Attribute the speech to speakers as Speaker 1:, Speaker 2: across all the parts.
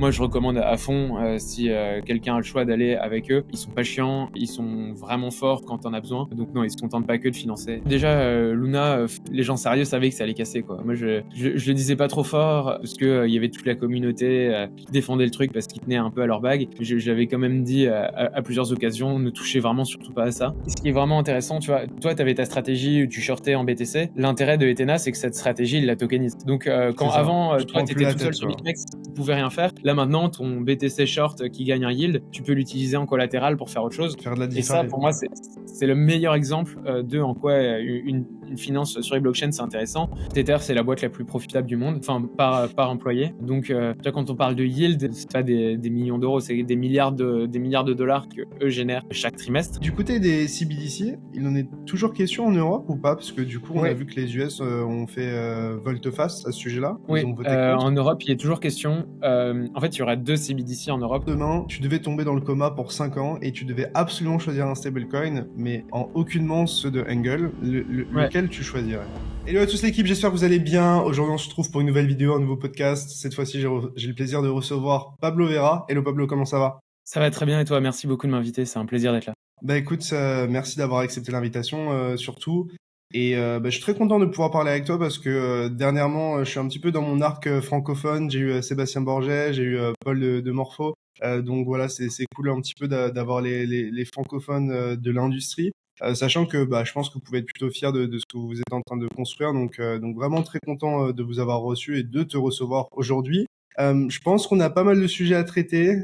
Speaker 1: moi je recommande à fond si quelqu'un a le choix d'aller avec eux. Ils sont pas chiants, ils sont vraiment forts quand t'en as besoin. Donc non, ils se contentent pas que de financer. Déjà, Luna, les gens sérieux savaient que ça allait casser, quoi. Moi, je le disais pas trop fort parce que il y avait toute la communauté qui défendait le truc parce qu'ils tenaient un peu à leur bague. J'avais quand même dit à plusieurs occasions, ne touchez vraiment surtout pas à ça. Et ce qui est vraiment intéressant, tu vois, toi, t'avais ta stratégie où tu shortais en BTC. L'intérêt de Ethena, c'est que cette stratégie, il la tokenise. Donc, quand avant, toi, t'étais tout seul sur BitMEX, tu pouvais rien faire. Là, maintenant, ton BTC short qui gagne un yield, tu peux l'utiliser en collatéral pour faire autre chose.
Speaker 2: Faire de la DeFi.
Speaker 1: Et ça, pour moi, c'est le meilleur exemple de en quoi une finance sur les blockchains, c'est intéressant. Tether, c'est la boîte la plus profitable du monde, enfin, par employé. Donc, quand on parle de yield, c'est pas des millions d'euros, c'est des milliards de dollars que eux génèrent chaque trimestre.
Speaker 2: Du côté des CBDC, il en est toujours question en Europe ou pas? Parce que du coup, on a vu que les US ont fait volte-face à ce sujet-là.
Speaker 1: Oui,
Speaker 2: Ils ont voté contre.
Speaker 1: en Europe, il est toujours question. En fait, il y aura 2 CBDC en Europe.
Speaker 2: Demain, tu devais tomber dans le coma pour 5 ans et tu devais absolument choisir un stablecoin, mais en aucunement ceux de Angle. Lequel tu choisirais? Hello à tous l'équipe, j'espère que vous allez bien. Aujourd'hui, on se retrouve pour une nouvelle vidéo, un nouveau podcast. Cette fois-ci, j'ai le plaisir de recevoir Pablo Vera. Hello Pablo, comment ça va?
Speaker 1: Ça va très bien et toi? Merci beaucoup de m'inviter, c'est un plaisir d'être là.
Speaker 2: Bah écoute, merci d'avoir accepté l'invitation surtout. Et je suis très content de pouvoir parler avec toi parce que dernièrement, je suis un petit peu dans mon arc francophone. J'ai eu Sébastien Borget, j'ai eu Paul de Morpho. Donc voilà, c'est cool un petit peu d'avoir les francophones de l'industrie. Sachant que je pense que vous pouvez être plutôt fiers de ce que vous êtes en train de construire. Donc vraiment très content de vous avoir reçu et de te recevoir aujourd'hui. Je pense qu'on a pas mal de sujets à traiter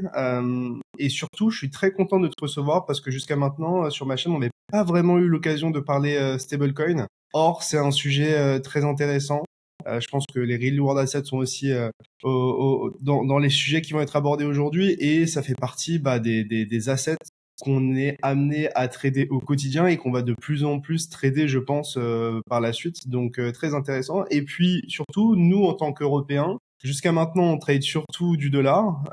Speaker 2: et surtout, je suis très content de te recevoir parce que jusqu'à maintenant, sur ma chaîne, on n'avait pas vraiment eu l'occasion de parler stablecoin. Or, c'est un sujet très intéressant. Je pense que les real world assets sont aussi dans les sujets qui vont être abordés aujourd'hui et ça fait partie des assets qu'on est amené à trader au quotidien et qu'on va de plus en plus trader, je pense, par la suite. Donc, très intéressant. Et puis, surtout, nous, en tant qu'Européens, jusqu'à maintenant, on trade surtout du dollar,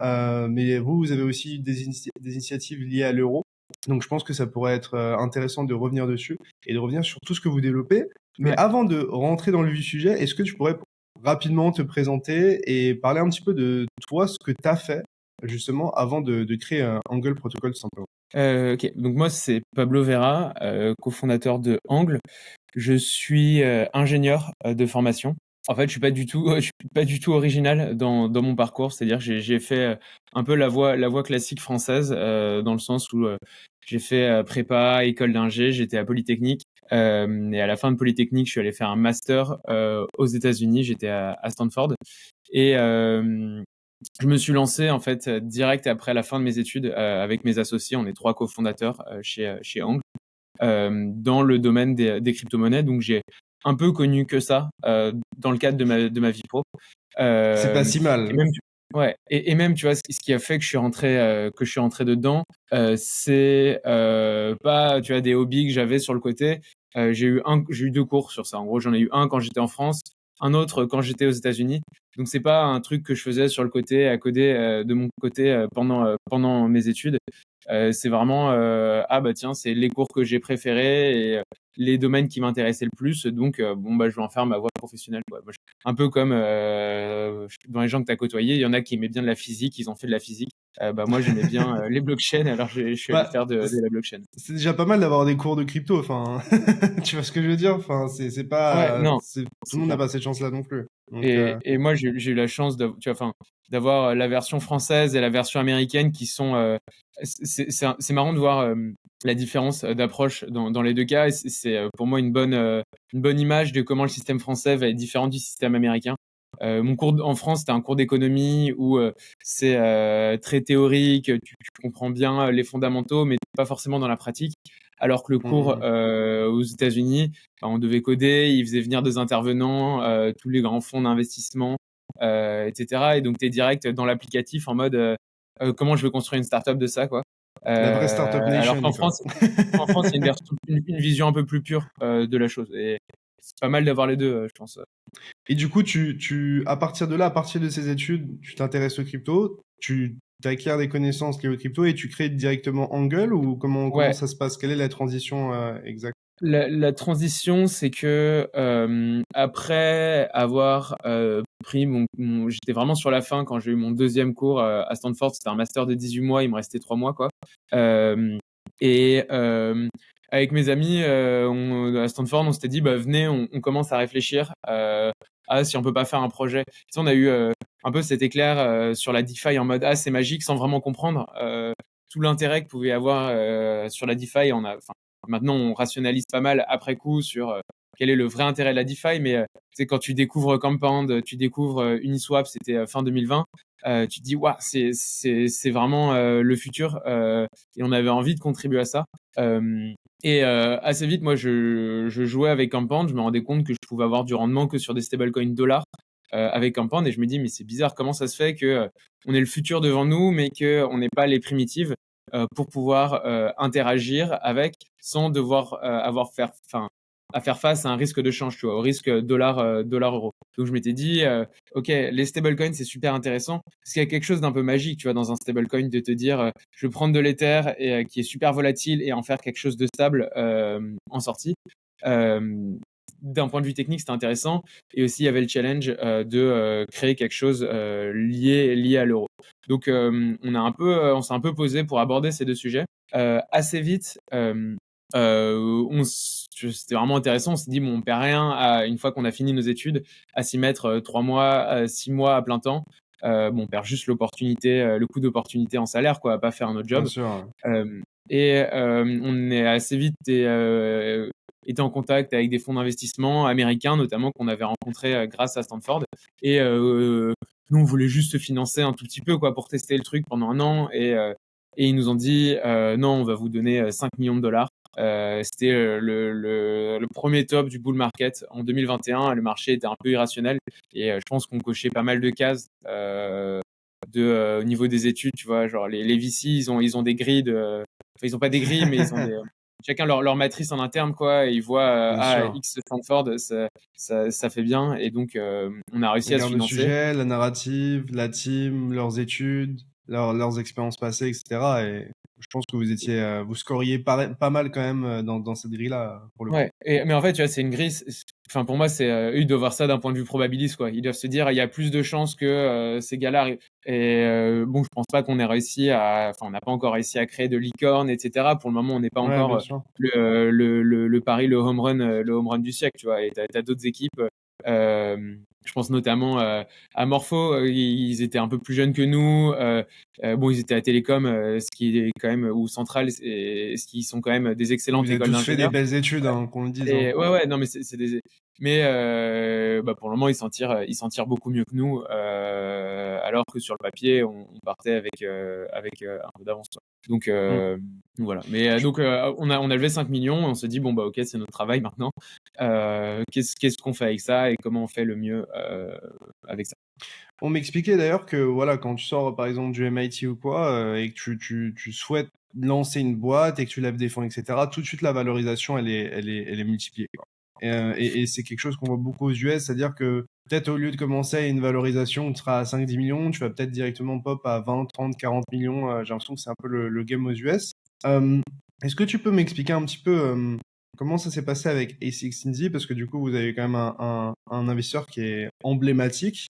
Speaker 2: mais vous avez aussi des initiatives liées à l'euro. Donc, je pense que ça pourrait être intéressant de revenir dessus et de revenir sur tout ce que vous développez. Mais avant de rentrer dans le vif du sujet, est-ce que tu pourrais rapidement te présenter et parler un petit peu de toi, ce que tu as fait justement avant de créer un Angle Protocol tout simplement?
Speaker 1: Ok, donc moi c'est Pablo Vera, cofondateur de Angle. Je suis ingénieur de formation. En fait, je suis pas du tout original dans mon parcours. C'est-à-dire que j'ai fait un peu la voie classique française dans le sens où j'ai fait prépa, école d'ingé, j'étais à Polytechnique. Et à la fin de Polytechnique, je suis allé faire un master aux États-Unis. J'étais à Stanford. Et je me suis lancé en fait direct après la fin de mes études avec mes associés. On est 3 cofondateurs chez Angle dans le domaine des crypto-monnaies. Donc j'ai un peu connu que ça dans le cadre de ma vie pro.
Speaker 2: C'est pas si mal.
Speaker 1: Et même, et même tu vois ce qui a fait que je suis rentré dedans, c'est pas tu vois des hobbies que j'avais sur le côté. J'ai eu 2 cours sur ça. En gros, j'en ai eu un quand j'étais en France, un autre quand j'étais aux États-Unis. Donc c'est pas un truc que je faisais sur le côté à coder de mon côté pendant mes études. C'est vraiment tiens, c'est les cours que j'ai préférés et les domaines qui m'intéressaient le plus. Donc je vais en faire ma voie professionnelle, quoi. Moi, un peu comme dans les gens que tu as côtoyés, il y en a qui aimaient bien de la physique, ils ont fait de la physique. Moi j'aimais bien les blockchains, alors je suis allé faire de la blockchain.
Speaker 2: C'est déjà pas mal d'avoir des cours de crypto, enfin, tu vois ce que je veux dire? Enfin, c'est pas,
Speaker 1: Non,
Speaker 2: tout le monde n'a pas cette chance-là non plus. Donc,
Speaker 1: et moi j'ai eu la chance d'avoir la version française et la version américaine qui sont c'est marrant de voir la différence d'approche dans les 2 cas, et c'est pour moi une bonne image de comment le système français va être différent du système américain. Mon cours en France, c'était un cours d'économie où c'est très théorique, tu comprends bien les fondamentaux, mais pas forcément dans la pratique. Alors que le cours aux États-Unis, on devait coder, ils faisaient venir des intervenants, tous les grands fonds d'investissement, etc. Et donc, tu es direct dans l'applicatif en mode comment je veux construire une startup de ça, quoi.
Speaker 2: la vraie startup
Speaker 1: Alors
Speaker 2: nation,
Speaker 1: qu'en
Speaker 2: quoi.
Speaker 1: France, il y a une vision un peu plus pure de la chose. Et c'est pas mal d'avoir les deux, je pense.
Speaker 2: Et du coup, à partir de là, à partir de ces études, tu t'intéresses aux crypto, tu acquiers des connaissances liées aux crypto et tu crées directement Angle ou comment
Speaker 1: Ouais.
Speaker 2: ça se passe? Quelle est la transition exacte?
Speaker 1: La transition, c'est que après avoir pris j'étais vraiment sur la fin quand j'ai eu mon deuxième cours à Stanford. C'était un master de 18 mois, il me restait 3 mois, quoi. Euh, et avec mes amis à Stanford, on s'était dit, bah, venez, on commence à réfléchir à si on peut pas faire un projet. Tu sais, on a eu un peu cet éclair sur la DeFi en mode, ah, c'est magique, sans vraiment comprendre tout l'intérêt que pouvait avoir sur la DeFi. Maintenant, on rationalise pas mal après coup sur quel est le vrai intérêt de la DeFi, mais c'est quand tu découvres Compound, tu découvres Uniswap, c'était fin 2020, tu te dis, waouh, c'est vraiment le futur, et on avait envie de contribuer à ça. Assez vite, moi, je jouais avec Compound, je me rendais compte que je pouvais avoir du rendement que sur des stablecoins dollars avec Compound, et je me dis, mais c'est bizarre, comment ça se fait que on ait le futur devant nous, mais qu'on n'ait pas les primitives pour pouvoir interagir avec sans devoir à faire face à un risque de change, tu vois, au risque dollar-euro. Donc je m'étais dit, ok, les stablecoins, c'est super intéressant, parce qu'il y a quelque chose d'un peu magique, tu vois, dans un stablecoin, de te dire, je vais prendre de l'Ether et qui est super volatile et en faire quelque chose de stable en sortie. Euh, D'un point de vue technique, c'était intéressant. Et aussi, il y avait le challenge de créer quelque chose lié à l'euro. Donc, on s'est un peu posé pour aborder ces deux sujets. Assez vite, c'était vraiment intéressant. On s'est dit, bon, on perd rien une fois qu'on a fini nos études, à s'y mettre 3 mois, 6 mois à plein temps. Bon, on perd juste l'opportunité, le coût d'opportunité en salaire, quoi, à pas faire notre
Speaker 2: Bien
Speaker 1: job.
Speaker 2: sûr. Ouais.
Speaker 1: On est assez vite été en contact avec des fonds d'investissement américains, notamment qu'on avait rencontrés grâce à Stanford. Et nous, on voulait juste se financer un tout petit peu, quoi, pour tester le truc pendant un an. Et ils nous ont dit, non, on va vous donner 5 millions de dollars. C'était le premier top du bull market en 2021. Le marché était un peu irrationnel et je pense qu'on cochait pas mal de cases au niveau des études, tu vois, genre les VC, ils ont des grilles enfin, ils ont pas des grilles, mais ils ont chacun leur matrice en interne, quoi, et ils voient
Speaker 2: Bien sûr.
Speaker 1: X Stanford, ça fait bien, et donc on a
Speaker 2: Ils
Speaker 1: réussi à se
Speaker 2: regardent le
Speaker 1: financer.
Speaker 2: sujet, la narrative, la team, leurs études, leurs expériences passées, etc. Et je pense que vous étiez, vous scoriez pas mal quand même dans cette grille-là, pour le coup.
Speaker 1: Ouais, mais en fait, tu vois, c'est une grille. Enfin, pour moi, eux, ils doivent voir ça d'un point de vue probabiliste, quoi. Ils doivent se dire, il y a plus de chances que ces gars-là arrivent. Et bon, je pense pas qu'on ait enfin, on n'a pas encore réussi à créer de licorne, etc. Pour le moment, on n'est pas
Speaker 2: Ouais,
Speaker 1: encore
Speaker 2: bien sûr.
Speaker 1: le pari, le home run du siècle, tu vois. Et t'as d'autres équipes. Je pense notamment à Morpho. Ils étaient un peu plus jeunes que nous. Bon, ils étaient à Télécom, ce qui est quand même, ou Centrale, ce qui sont quand même des excellentes
Speaker 2: Vous avez
Speaker 1: écoles
Speaker 2: tous fait des
Speaker 1: d'ingénieurs.
Speaker 2: belles études, hein, qu'on le dise, hein.
Speaker 1: Et ouais, ouais, non, mais c'est des. Mais bah, pour le moment, ils s'en tirent beaucoup mieux que nous, alors que sur le papier, on partait avec un peu d'avance, quoi.
Speaker 2: Mm.
Speaker 1: Donc voilà. Mais on a levé 5 millions, on se dit, bon, bah, ok, c'est notre travail maintenant. Qu'est-ce qu'on fait avec ça et comment on fait le mieux avec ça?
Speaker 2: On m'expliquait d'ailleurs que voilà, quand tu sors par exemple du MIT ou quoi, et que tu souhaites lancer une boîte et que tu lèves des fonds, etc., tout de suite la valorisation, elle est multipliée, quoi. Et c'est quelque chose qu'on voit beaucoup aux US, c'est-à-dire que peut-être au lieu de commencer à une valorisation où tu seras à 5-10 millions, tu vas peut-être directement pop à 20, 30, 40 millions. J'ai l'impression que c'est un peu le game aux US. Euh, Est-ce que tu peux m'expliquer un petit peu comment ça s'est passé avec A16 Indy? Parce que du coup, vous avez quand même un investisseur qui est emblématique,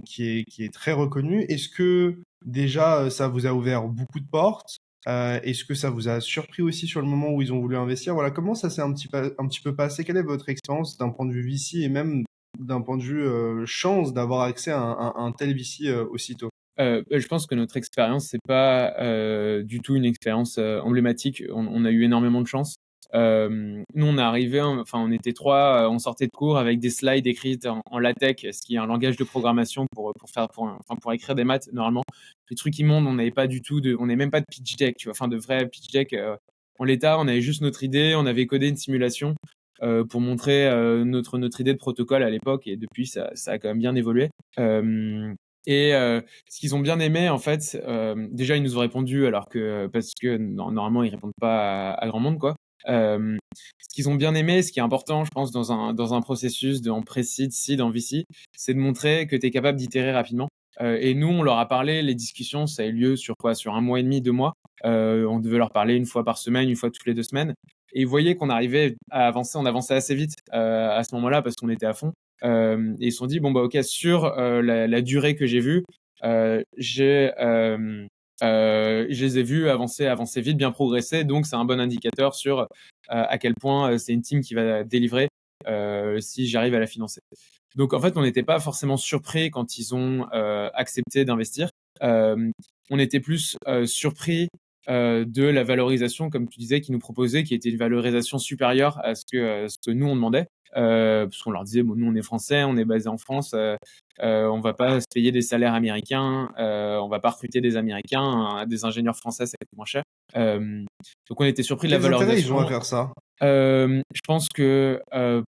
Speaker 2: qui est très reconnu. Est-ce que déjà ça vous a ouvert beaucoup de portes? Est-ce que ça vous a surpris aussi sur le moment où ils ont voulu investir? Voilà, comment ça s'est un petit peu passé? Quelle est votre expérience d'un point de vue VC et même d'un point de vue chance d'avoir accès à un tel VC aussitôt?
Speaker 1: Je pense que notre expérience, c'est pas du tout une expérience emblématique. On a eu énormément de chance. Nous, on est arrivé, enfin, on était trois, on sortait de cours avec des slides écrites en LaTeX, ce qui est un langage de programmation pour écrire des maths. Normalement, les trucs immondes, on n'avait pas du tout on n'avait même pas de pitch deck, tu vois, enfin de vrai pitch deck. En l'état, on avait juste notre idée, on avait codé une simulation pour montrer notre idée de protocole à l'époque, et depuis, ça a quand même bien évolué. Euh, Ce qu'ils ont bien aimé, en fait, déjà, ils nous ont répondu, alors que, parce que normalement, ils répondent pas à grand monde, quoi. Ce qu'ils ont bien aimé, ce qui est important, je pense, dans un processus en pré-seed, seed, en VC, c'est de montrer que tu es capable d'itérer rapidement. Et nous, on leur a parlé, les discussions, ça a eu lieu sur quoi? Sur un mois et demi, 2 mois. On devait leur parler une fois par semaine, une fois toutes les 2 semaines. et ils voyaient qu'on arrivait à avancer, on avançait assez vite à ce moment-là parce qu'on était à fond. Et ils se sont dit, bon, bah, ok, sur la durée que j'ai vue, je les ai vus avancer vite, bien progresser. Donc, c'est un bon indicateur sur à quel point c'est une team qui va délivrer si j'arrive à la financer. Donc, en fait, on n'était pas forcément surpris quand ils ont accepté d'investir. On était plus surpris de la valorisation, comme tu disais, qu'ils nous proposaient, qui était une valorisation supérieure à ce que nous, on demandait. Parce qu'on leur disait, bon, nous, on est français, on est basé en France, on va pas se payer des salaires américains, on va pas recruter des Américains, des ingénieurs français, ça coûte moins cher. Donc, on était surpris de la
Speaker 2: Quels intérêts ils ont à
Speaker 1: valorisation.
Speaker 2: faire ça?
Speaker 1: Je pense que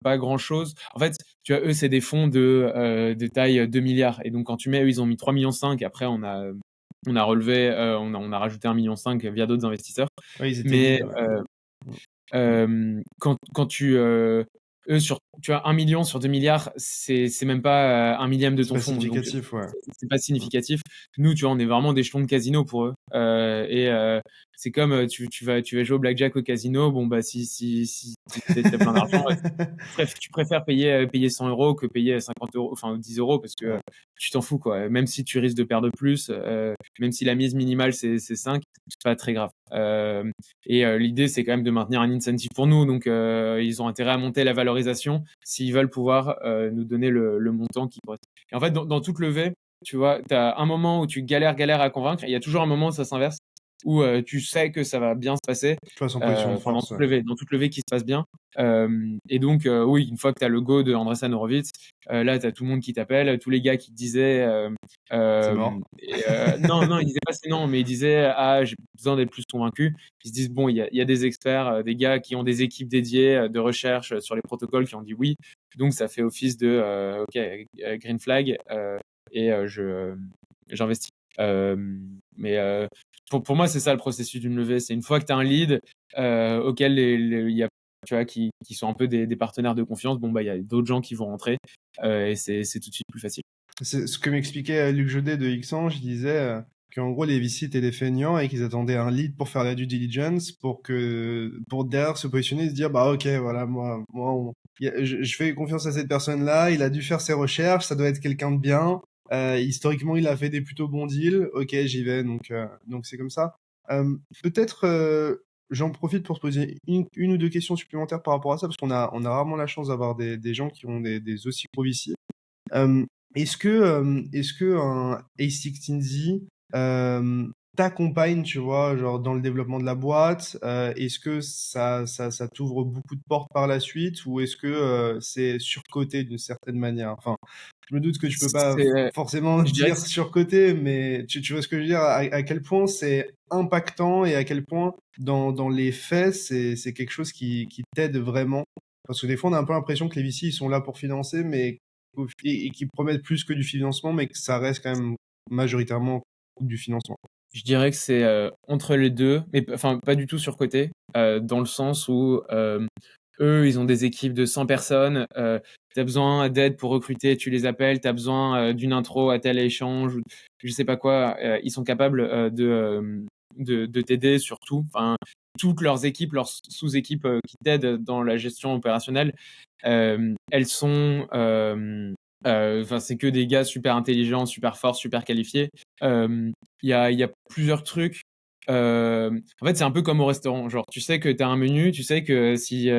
Speaker 1: pas grand-chose. En fait, tu vois, eux, c'est des fonds de taille 2 milliards. Et donc, quand tu mets, eux, ils ont mis 3,5 millions. Après, on a relevé, on a rajouté 1,5 million via d'autres investisseurs.
Speaker 2: Ouais, ils étaient
Speaker 1: Mais
Speaker 2: lead, ouais.
Speaker 1: quand eux, tu as 1 million sur 2 milliards, c'est même pas un millième de
Speaker 2: C'est
Speaker 1: ton
Speaker 2: pas
Speaker 1: fonds. Donc,
Speaker 2: significatif, ouais.
Speaker 1: c'est pas significatif. Nous, tu vois, on est vraiment des jetons de casino pour eux. C'est comme tu vas jouer au blackjack au casino. Bon, bah, si t'as plein d'argent, tu préfères payer 100 euros que payer 50 euros, enfin 10 euros, parce que
Speaker 2: Ouais.
Speaker 1: tu t'en fous, quoi. Même si tu risques de perdre plus, même si la mise minimale c'est 5, c'est pas très grave. L'idée, c'est quand même de maintenir un incentive pour nous. Donc, ils ont intérêt à monter la valorisation s'ils veulent pouvoir nous donner le montant qui correspond. Et en fait, dans toute levée, tu vois, tu as un moment où tu galères à convaincre, et il y a toujours un moment où ça s'inverse, où tu sais que ça va bien se passer.
Speaker 2: Tu passes en position de
Speaker 1: Enfin,
Speaker 2: force, ouais.
Speaker 1: dans toute levée qui se passe bien. Et donc, oui, une fois que tu as le go de Andreessen Horowitz, là, tu as tout le monde qui t'appelle, tous les gars qui te disaient.
Speaker 2: C'est mort.
Speaker 1: Non, non, ils disaient pas c'est non, mais ils disaient, ah, j'ai besoin d'être plus convaincu. Ils se disent, bon, il y a des experts, des gars qui ont des équipes dédiées de recherche sur les protocoles qui ont dit oui. Donc, ça fait office de, OK, green flag, j'investis. Mais pour moi, c'est ça le processus d'une levée. C'est une fois que tu as un lead auquel il y a, tu vois, qui sont un peu des partenaires de confiance, bon, bah, il y a d'autres gens qui vont rentrer et c'est tout de suite plus facile.
Speaker 2: C'est ce que m'expliquait Luc Jodet de Xange. Il disait qu'en gros, les VC étaient des feignants et qu'ils attendaient un lead pour faire la due diligence pour derrière se positionner et se dire, bah, ok, voilà, je fais confiance à cette personne-là, il a dû faire ses recherches, ça doit être quelqu'un de bien. Historiquement, il a fait des plutôt bons deals. Ok, j'y vais, donc c'est comme ça. Peut-être, j'en profite pour te poser une ou deux questions supplémentaires par rapport à ça, parce on a rarement la chance d'avoir des gens qui ont des aussi gros VC. Euh, est-ce que un A16Z t'accompagne, tu vois, genre dans le développement de la boîte? Est-ce que ça t'ouvre beaucoup de portes par la suite, ou est-ce que c'est surcoté d'une certaine manière? Enfin, je me doute que tu peux pas
Speaker 1: C'est,
Speaker 2: forcément
Speaker 1: je dirais que
Speaker 2: dire surcoté, mais tu vois ce que je veux dire? À quel point c'est impactant et à quel point dans les faits c'est quelque chose qui t'aide vraiment? Parce que des fois on a un peu l'impression que les VC ils sont là pour financer, mais et qui promettent plus que du financement, mais que ça reste quand même majoritairement du financement.
Speaker 1: Je dirais que c'est entre les deux, mais enfin pas du tout surcoté, dans le sens où eux, ils ont des équipes de 100 personnes. Tu as besoin d'aide pour recruter, tu les appelles. Tu as besoin d'une intro à tel échange, ou je sais pas quoi. Ils sont capables de t'aider sur tout. Enfin, toutes leurs équipes, leurs sous-équipes qui t'aident dans la gestion opérationnelle, elles sont. Enfin, c'est que des gars super intelligents, super forts, super qualifiés. Il y a plusieurs trucs. En fait, c'est un peu comme au restaurant. Genre, tu sais que tu as un menu, tu sais que si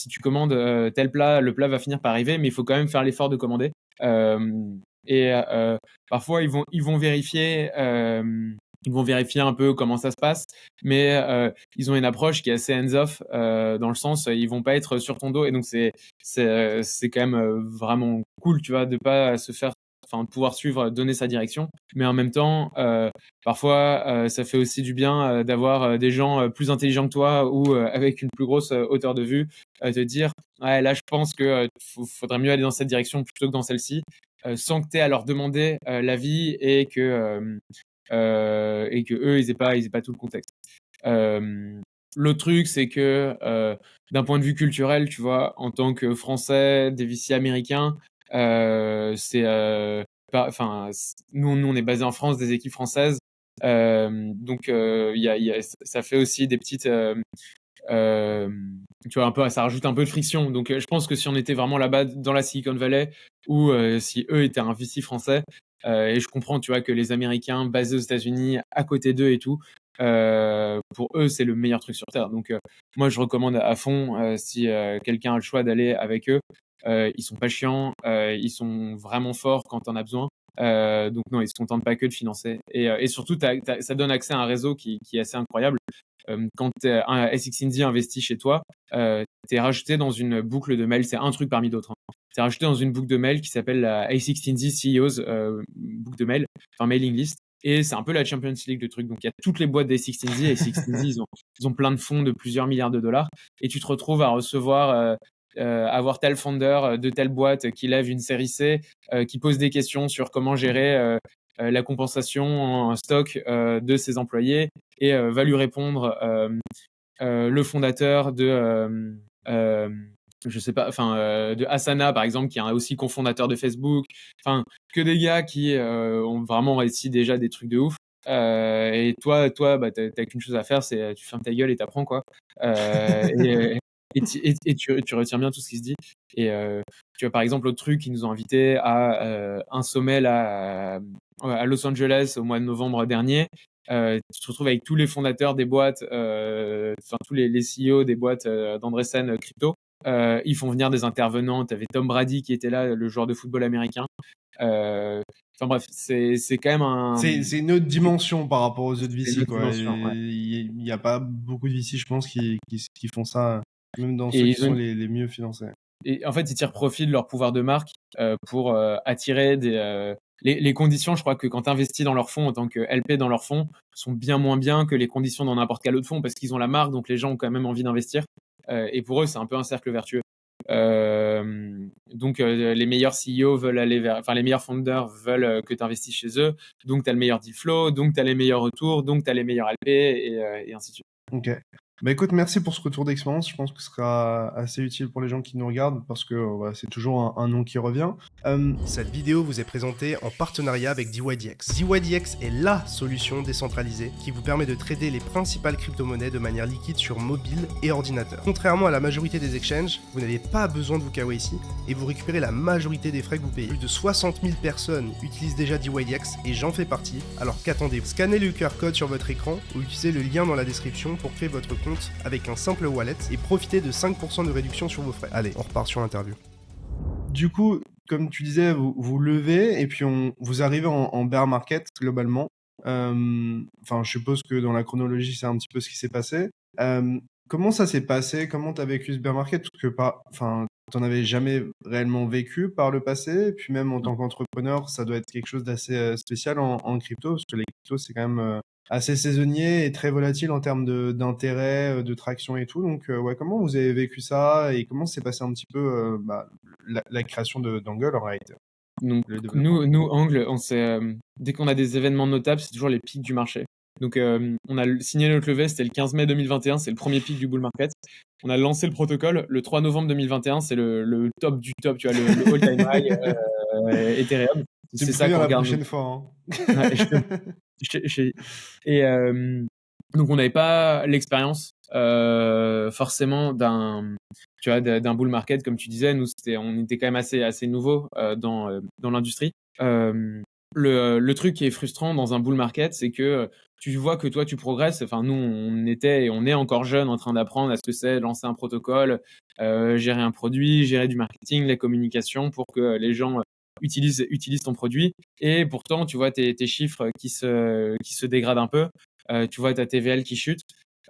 Speaker 1: tu commandes tel plat, le plat va finir par arriver, mais il faut quand même faire l'effort de commander. Euh, et parfois, ils vont vérifier un peu comment ça se passe, mais ils ont une approche qui est assez hands-off, dans le sens, ils vont pas être sur ton dos. Et donc, c'est quand même vraiment cool, tu vois, de pas se faire, enfin, de pouvoir suivre, donner sa direction. Mais en même temps, parfois, ça fait aussi du bien d'avoir des gens plus intelligents que toi, ou avec une plus grosse hauteur de vue, te dire, ouais, là, je pense que faudrait mieux aller dans cette direction plutôt que dans celle-ci, sans que tu aies à leur demander l'avis, et que eux, ils aient pas tout le contexte. L'autre truc, c'est que d'un point de vue culturel, tu vois, en tant que Français, des VC américains, c'est enfin, nous, on est basé en France, des équipes françaises. Donc, ça fait aussi des petites tu vois, un peu, ça rajoute un peu de friction. Donc, je pense que si on était vraiment là-bas dans la Silicon Valley, ou si eux étaient un VC français, et je comprends, tu vois, que les Américains basés aux États-Unis, à côté d'eux et tout, pour eux, c'est le meilleur truc sur Terre. Donc, moi, je recommande à fond, si quelqu'un a le choix d'aller avec eux. Ils sont pas chiants, ils sont vraiment forts quand on a besoin. Donc non, ils se contentent pas que de financer. Et surtout, ça donne accès à un réseau qui est assez incroyable. Quand un SX Indy investit chez toi, tu es rajouté dans une boucle de mail. C'est un truc parmi d'autres, hein. Tu es rajouté dans une boucle de mail qui s'appelle la SX Indy CEOs boucle de mail, enfin mailing list. Et c'est un peu la Champions League de trucs. Donc il y a toutes les boîtes d'SX Indy. Et SX Indy, ils ont plein de fonds de plusieurs milliards de dollars. Et tu te retrouves à recevoir avoir tel founder de telle boîte qui lève une série C, qui pose des questions sur comment gérer la compensation en stock de ses employés, et va lui répondre le fondateur je sais pas, enfin de Asana par exemple, qui est aussi cofondateur de Facebook. Enfin, que des gars qui ont vraiment réussi déjà des trucs de ouf. Et toi, bah, t'as qu'une chose à faire, c'est tu fermes ta gueule et t'apprends, quoi. Et tu retiens bien tout ce qui se dit. Et tu vois, par exemple, l'autre truc, ils nous ont invités à un sommet là à Los Angeles au mois de novembre dernier. Tu te retrouves avec tous les fondateurs des boîtes, enfin tous les CEO des boîtes d'Andreessen crypto. Ils font venir des intervenants. Tu avais Tom Brady qui était là, le joueur de football américain. Enfin bref, c'est quand même
Speaker 2: C'est une autre dimension par rapport aux autres
Speaker 1: une
Speaker 2: VC,
Speaker 1: autre
Speaker 2: quoi.
Speaker 1: dimension. Ouais.
Speaker 2: Il n'y a pas beaucoup de VC, je pense, qui font ça, même dans
Speaker 1: Et
Speaker 2: ceux qui
Speaker 1: ils ont
Speaker 2: sont les mieux financés.
Speaker 1: Et en fait, ils tirent profit de leur pouvoir de marque pour attirer les conditions. Je crois que quand tu investis dans leur fonds en tant que LP dans leur fonds, sont bien moins bien que les conditions dans n'importe quel autre fonds, parce qu'ils ont la marque, donc les gens ont quand même envie d'investir. Et pour eux, c'est un peu un cercle vertueux. Donc les meilleurs CEO veulent aller vers, enfin les meilleurs founders veulent que tu investisses chez eux. Donc tu as le meilleur deal flow, donc tu as les meilleurs retours, donc tu as les meilleurs LP, et ainsi de suite.
Speaker 2: Ok. Bah écoute, merci pour ce retour d'expérience. Je pense que ce sera assez utile pour les gens qui nous regardent parce que voilà, c'est toujours un nom qui revient. Cette vidéo vous est présentée en partenariat avec DYDX. DYDX est la solution décentralisée qui vous permet de trader les principales crypto-monnaies de manière liquide sur mobile et ordinateur. Contrairement à la majorité des exchanges, vous n'avez pas besoin de vous KYC et vous récupérez la majorité des frais que vous payez. Plus de 60 000 personnes utilisent déjà DYDX et j'en fais partie. Alors qu'attendez-vous? Scannez le QR code sur votre écran ou utilisez le lien dans la description pour créer votre compte avec un simple wallet et profitez de 5% de réduction sur vos frais. Allez, on repart sur l'interview. Du coup, comme tu disais, vous levez et puis vous arrivez en bear market globalement. Enfin, je suppose que dans la chronologie, c'est un petit peu ce qui s'est passé. Comment ça s'est passé? Comment tu as vécu ce bear market? Parce que enfin, t'en avais jamais réellement vécu par le passé. Et puis même en tant qu'entrepreneur, ça doit être quelque chose d'assez spécial en crypto, parce que les cryptos, c'est quand même assez saisonnier et très volatile en termes d'intérêt, de traction et tout. Donc, ouais, comment vous avez vécu ça et comment s'est passé un petit peu la création d'Angle en réalité,
Speaker 1: Donc
Speaker 2: le développement?
Speaker 1: nous Angle, dès qu'on a des événements notables, c'est toujours les pics du marché. Donc on a signé notre levée, c'était le 15 mai 2021, c'est le premier pic du bull market. On a lancé le protocole le 3 novembre 2021, c'est le top du top, tu vois, le all-time high Ethereum.
Speaker 2: Tu me
Speaker 1: C'est ça
Speaker 2: préviens
Speaker 1: qu'on
Speaker 2: la
Speaker 1: regarde.
Speaker 2: prochaine fois, hein.
Speaker 1: Ouais, et donc on n'avait pas l'expérience forcément tu vois, d'un bull market, comme tu disais. Nous, on était quand même assez nouveau dans l'industrie. Le truc qui est frustrant dans un bull market, c'est que tu vois que toi tu progresses. Enfin, nous, on était et on est encore jeunes en train d'apprendre à ce que c'est lancer un protocole, gérer un produit, gérer du marketing, la communication pour que les gens utilisent ton produit. Et pourtant, tu vois tes chiffres qui se dégradent un peu. Tu vois ta TVL qui chute.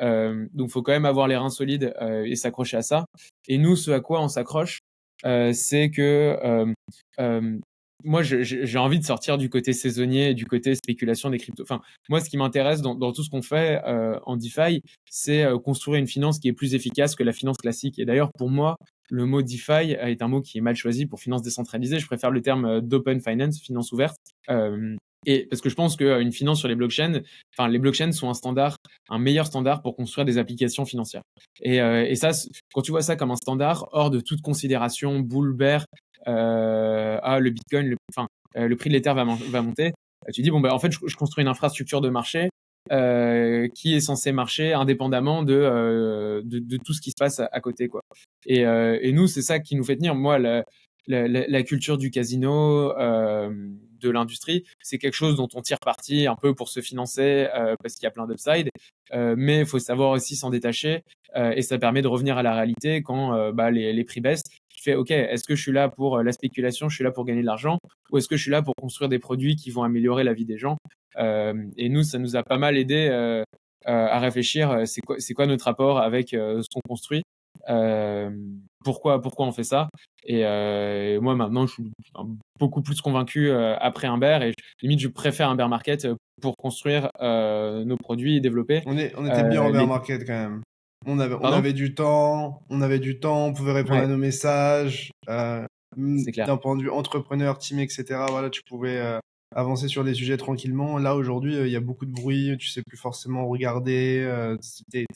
Speaker 1: Donc, il faut quand même avoir les reins solides et s'accrocher à ça. Et nous, ce à quoi on s'accroche, c'est que moi, j'ai envie de sortir du côté saisonnier et du côté spéculation des cryptos. Enfin, moi, ce qui m'intéresse dans tout ce qu'on fait en DeFi, c'est construire une finance qui est plus efficace que la finance classique. Et d'ailleurs, pour moi, le mot DeFi est un mot qui est mal choisi pour finance décentralisée. Je préfère le terme d'open finance, finance ouverte. Et parce que je pense qu'une finance sur les blockchains, enfin, les blockchains sont un meilleur standard pour construire des applications financières. Et ça, quand tu vois ça comme un standard, hors de toute considération, bull, bear, le Bitcoin, le prix de l'Ether va monter, tu dis, bon, bah, en fait, je construis une infrastructure de marché qui est censé marcher indépendamment de tout ce qui se passe à côté, quoi. Et nous, c'est ça qui nous fait tenir. Moi, la culture du casino, de l'industrie, c'est quelque chose dont on tire parti un peu pour se financer, parce qu'il y a plein d'upside. Mais il faut savoir aussi s'en détacher, et ça permet de revenir à la réalité quand les prix baissent. Tu fais, OK, est-ce que je suis là pour la spéculation, je suis là pour gagner de l'argent, ou est-ce que je suis là pour construire des produits qui vont améliorer la vie des gens? Et nous, ça nous a pas mal aidé à réfléchir, c'est quoi notre rapport avec ce qu'on construit, euh, pourquoi on fait ça. Et moi maintenant, je suis beaucoup plus convaincu après un bear, et limite je préfère un bear market pour construire nos produits et développer.
Speaker 2: On était bien en bear
Speaker 1: Les...
Speaker 2: market quand même. On
Speaker 1: Pardon?
Speaker 2: avait du temps, on pouvait répondre
Speaker 1: Ouais,
Speaker 2: à nos messages.
Speaker 1: c'est clair.
Speaker 2: D'un point de vue entrepreneur, team, etc. Voilà, tu pouvais avancer sur les sujets tranquillement. Là aujourd'hui, il y a beaucoup de bruit, tu sais plus forcément regarder, t'es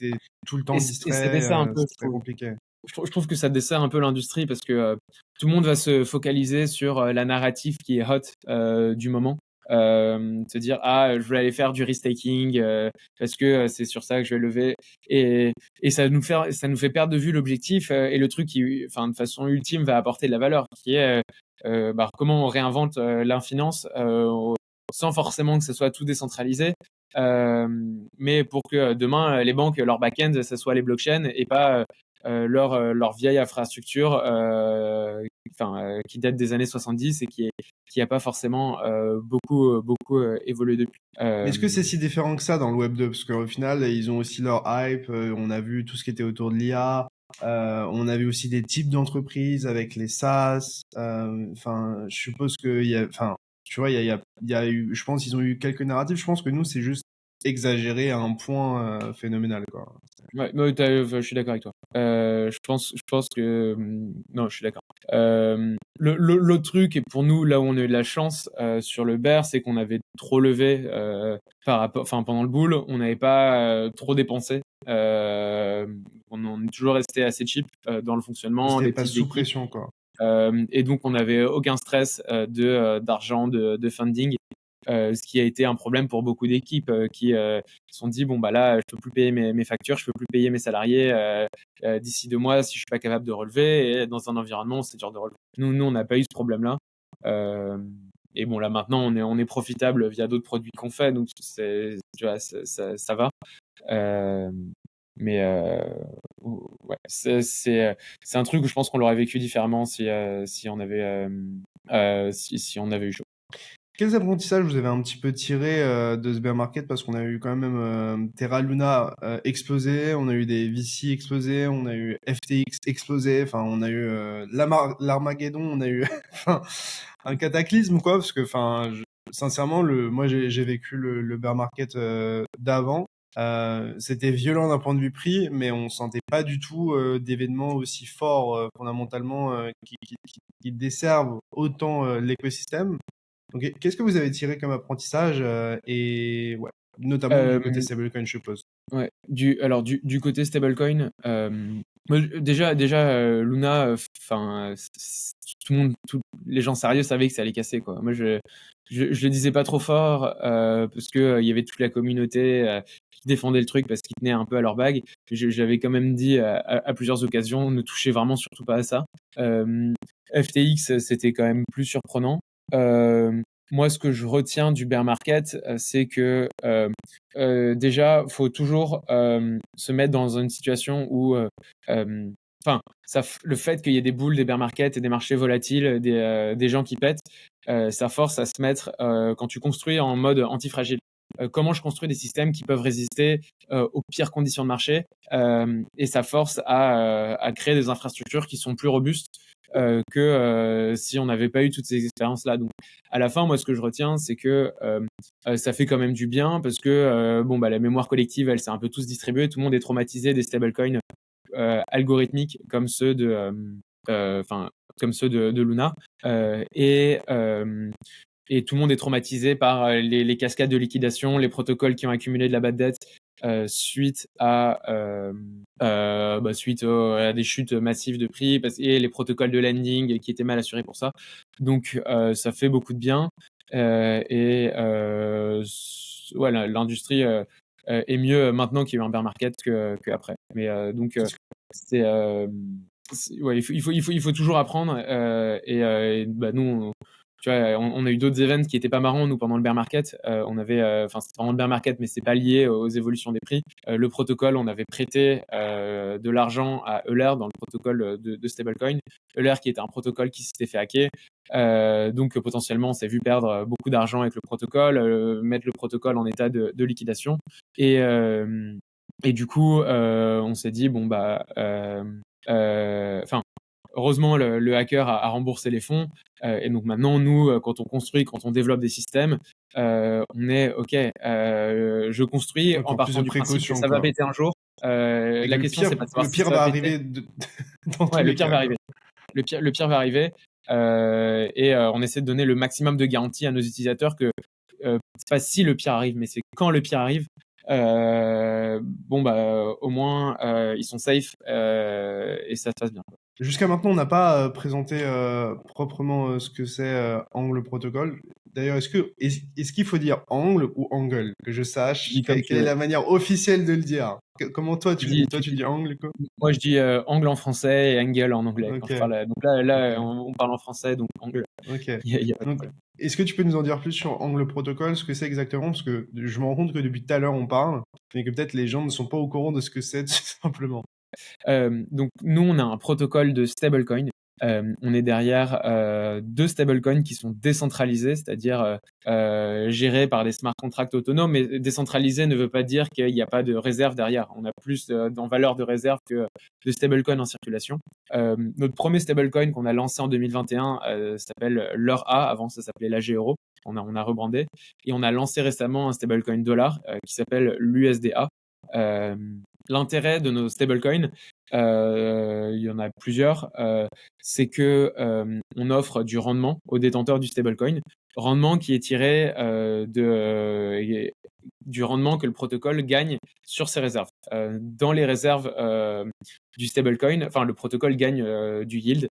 Speaker 2: tout le temps
Speaker 1: Et ça
Speaker 2: distrait,
Speaker 1: dessert un peu,
Speaker 2: c'est très compliqué.
Speaker 1: je trouve que ça dessert un peu l'industrie, parce que tout le monde va se focaliser sur la narrative qui est hot du moment. Se dire, ah, je vais aller faire du risk-taking parce que c'est sur ça que je vais lever. Et ça nous fait perdre de vue l'objectif et le truc qui, enfin, de façon ultime, va apporter de la valeur, qui est comment on réinvente l'infinance sans forcément que ce soit tout décentralisé. Euh, mais pour que demain, les banques, leur back-end, ce soit les blockchains et pas leur vieille infrastructure qui date des années 70 et qui a pas forcément beaucoup évolué depuis.
Speaker 2: Mais est-ce que c'est si différent que ça dans le Web 2? Parce qu'au final, ils ont aussi leur hype. On a vu tout ce qui était autour de l'IA. On a vu aussi des types d'entreprises avec les SaaS. Enfin, je suppose qu'il y a, enfin, tu vois, il y a eu, je pense qu'ils ont eu quelques narratifs. Je pense que nous, c'est juste exagéré à un point phénoménal, quoi.
Speaker 1: Ouais, je suis d'accord avec toi. Je pense que non, je suis d'accord. L'autre truc, et pour nous, là où on a eu de la chance sur le bear, c'est qu'on avait trop levé pendant le bull, on n'avait pas trop dépensé. On est toujours resté assez cheap dans le fonctionnement,
Speaker 2: C'était
Speaker 1: des
Speaker 2: pas
Speaker 1: petites
Speaker 2: sous
Speaker 1: équipes.
Speaker 2: pression, quoi.
Speaker 1: Et donc, on n'avait aucun stress d'argent, de funding, ce qui a été un problème pour beaucoup d'équipes qui se sont dit, bon, bah là, je peux plus payer mes factures, je peux plus payer mes salariés d'ici 2 mois si je suis pas capable de relever. Et dans un environnement, c'est dur de relever. Nous, on n'a pas eu ce problème-là. Euh, et bon, là, maintenant, on est profitable via d'autres produits qu'on fait, donc tu vois, ça va. Euh, mais ouais, c'est un truc où je pense qu'on l'aurait vécu différemment si on avait si on avait eu chaud.
Speaker 2: Quels apprentissages vous avez un petit peu tiré de ce bear market? Parce qu'on a eu quand même Terra Luna exploser, on a eu des VC exploser, on a eu FTX exploser, enfin on a eu l'Armageddon, on a eu enfin, un cataclysme quoi, parce que enfin sincèrement moi j'ai vécu le bear market d'avant. C'était violent d'un point de vue prix, mais on sentait pas du tout d'événements aussi forts fondamentalement qui desservent autant l'écosystème. Donc, qu'est-ce que vous avez tiré comme apprentissage et ouais, notamment du côté
Speaker 1: Euh,
Speaker 2: stablecoin, je suppose.
Speaker 1: Ouais, du côté stablecoin, moi, déjà Luna, enfin, tout le monde, les gens sérieux savaient que ça allait casser, quoi. Moi, je le disais pas trop fort parce que il y avait toute la communauté qui défendait le truc parce qu'ils tenaient un peu à leur bague. J'avais quand même dit à plusieurs occasions, ne touchez vraiment surtout pas à ça. FTX, c'était quand même plus surprenant. Euh, Moi, ce que je retiens du bear market, c'est que déjà, faut toujours se mettre dans une situation où, enfin, le fait qu'il y ait des boules, des bear markets et des marchés volatiles, des gens qui pètent, ça force à se mettre quand tu construis en mode antifragile. Comment je construis des systèmes qui peuvent résister aux pires conditions de marché, et ça force à créer des infrastructures qui sont plus robustes que si on n'avait pas eu toutes ces expériences-là. Donc, à la fin, moi, ce que je retiens, c'est que ça fait quand même du bien parce que bon, bah, la mémoire collective, elle s'est un peu tous distribuée. Tout le monde est traumatisé des stablecoins algorithmiques comme ceux comme ceux de Luna. Et tout le monde est traumatisé par les cascades de liquidation, les protocoles qui ont accumulé de la bad debt suite à des chutes massives de prix et les protocoles de lending qui étaient mal assurés pour ça. Donc ça fait beaucoup de bien. Et l'industrie est mieux maintenant qu'il y a eu un bear market qu'après. Mais donc, c'est, ouais, il faut toujours apprendre. Et bah, nous, tu vois, on a eu d'autres events qui étaient pas marrants, nous, pendant le bear market. On avait, enfin, c'était vraiment le bear market, mais c'est pas lié aux évolutions des prix. Le protocole, on avait prêté de l'argent à Euler dans le protocole de stablecoin. Euler qui était un protocole qui s'était fait hacker. Donc potentiellement, on s'est vu perdre beaucoup d'argent avec le protocole, mettre le protocole en état de liquidation. Et du coup, on s'est dit, bon, bah, enfin, heureusement, le hacker a remboursé les fonds. Et donc maintenant, nous, quand on construit, quand on développe des systèmes, on est OK. Je construis en
Speaker 2: Encore plus
Speaker 1: partant
Speaker 2: de
Speaker 1: du principe que
Speaker 2: précaution,
Speaker 1: ça va
Speaker 2: quoi.
Speaker 1: péter un jour.
Speaker 2: Et que
Speaker 1: La question, c'est pas de savoir
Speaker 2: le
Speaker 1: si
Speaker 2: pire
Speaker 1: ça va
Speaker 2: va
Speaker 1: péter.
Speaker 2: arriver dans tous
Speaker 1: Ouais, le
Speaker 2: les
Speaker 1: pire
Speaker 2: cas,
Speaker 1: va
Speaker 2: quoi.
Speaker 1: arriver. Le pire va arriver. On essaie de donner le maximum de garanties à nos utilisateurs que c'est pas si le pire arrive, mais c'est quand le pire arrive. Bon, bah, au moins, ils sont safe et ça se passe bien.
Speaker 2: Jusqu'à maintenant, on n'a pas présenté proprement ce que c'est Angle Protocol. D'ailleurs, est-ce qu'il faut dire Angle ou Angle? Que je
Speaker 1: Tu
Speaker 2: sache
Speaker 1: dis comme tu
Speaker 2: quelle est
Speaker 1: veux.
Speaker 2: la manière officielle de le dire. Comment toi tu le dis? Toi, tu dis Angle, quoi?
Speaker 1: Moi, je dis angle en français et angle en anglais quand
Speaker 2: Ok,
Speaker 1: je parle. Donc là,
Speaker 2: ok,
Speaker 1: on parle en français, donc angle.
Speaker 2: ok.
Speaker 1: Il y a pas de
Speaker 2: Donc,
Speaker 1: problème.
Speaker 2: est-ce que tu peux nous en dire plus sur Angle Protocol, ce que c'est exactement? Parce que je me rends compte que depuis tout à l'heure, on parle, mais que peut-être les gens ne sont pas au courant de ce que c'est, tout simplement.
Speaker 1: Donc nous, on a un protocole de stablecoin. On est derrière deux stablecoins qui sont décentralisés, c'est-à-dire gérés par des smart contracts autonomes. Mais décentralisé ne veut pas dire qu'il n'y a pas de réserve derrière. On a plus en valeur de réserve que de stablecoins en circulation. Notre premier stablecoin qu'on a lancé en 2021 s'appelle l'Euro A. Avant, ça s'appelait l'AG Euro. On a rebrandé. Et on a lancé récemment un stablecoin dollar qui s'appelle l'USDA. Euh, L'intérêt de nos stablecoins, il y en a plusieurs, c'est que on offre du rendement aux détenteurs du stablecoin, rendement qui est tiré du rendement que le protocole gagne sur ses réserves. Dans les réserves du stablecoin, enfin le protocole gagne du yield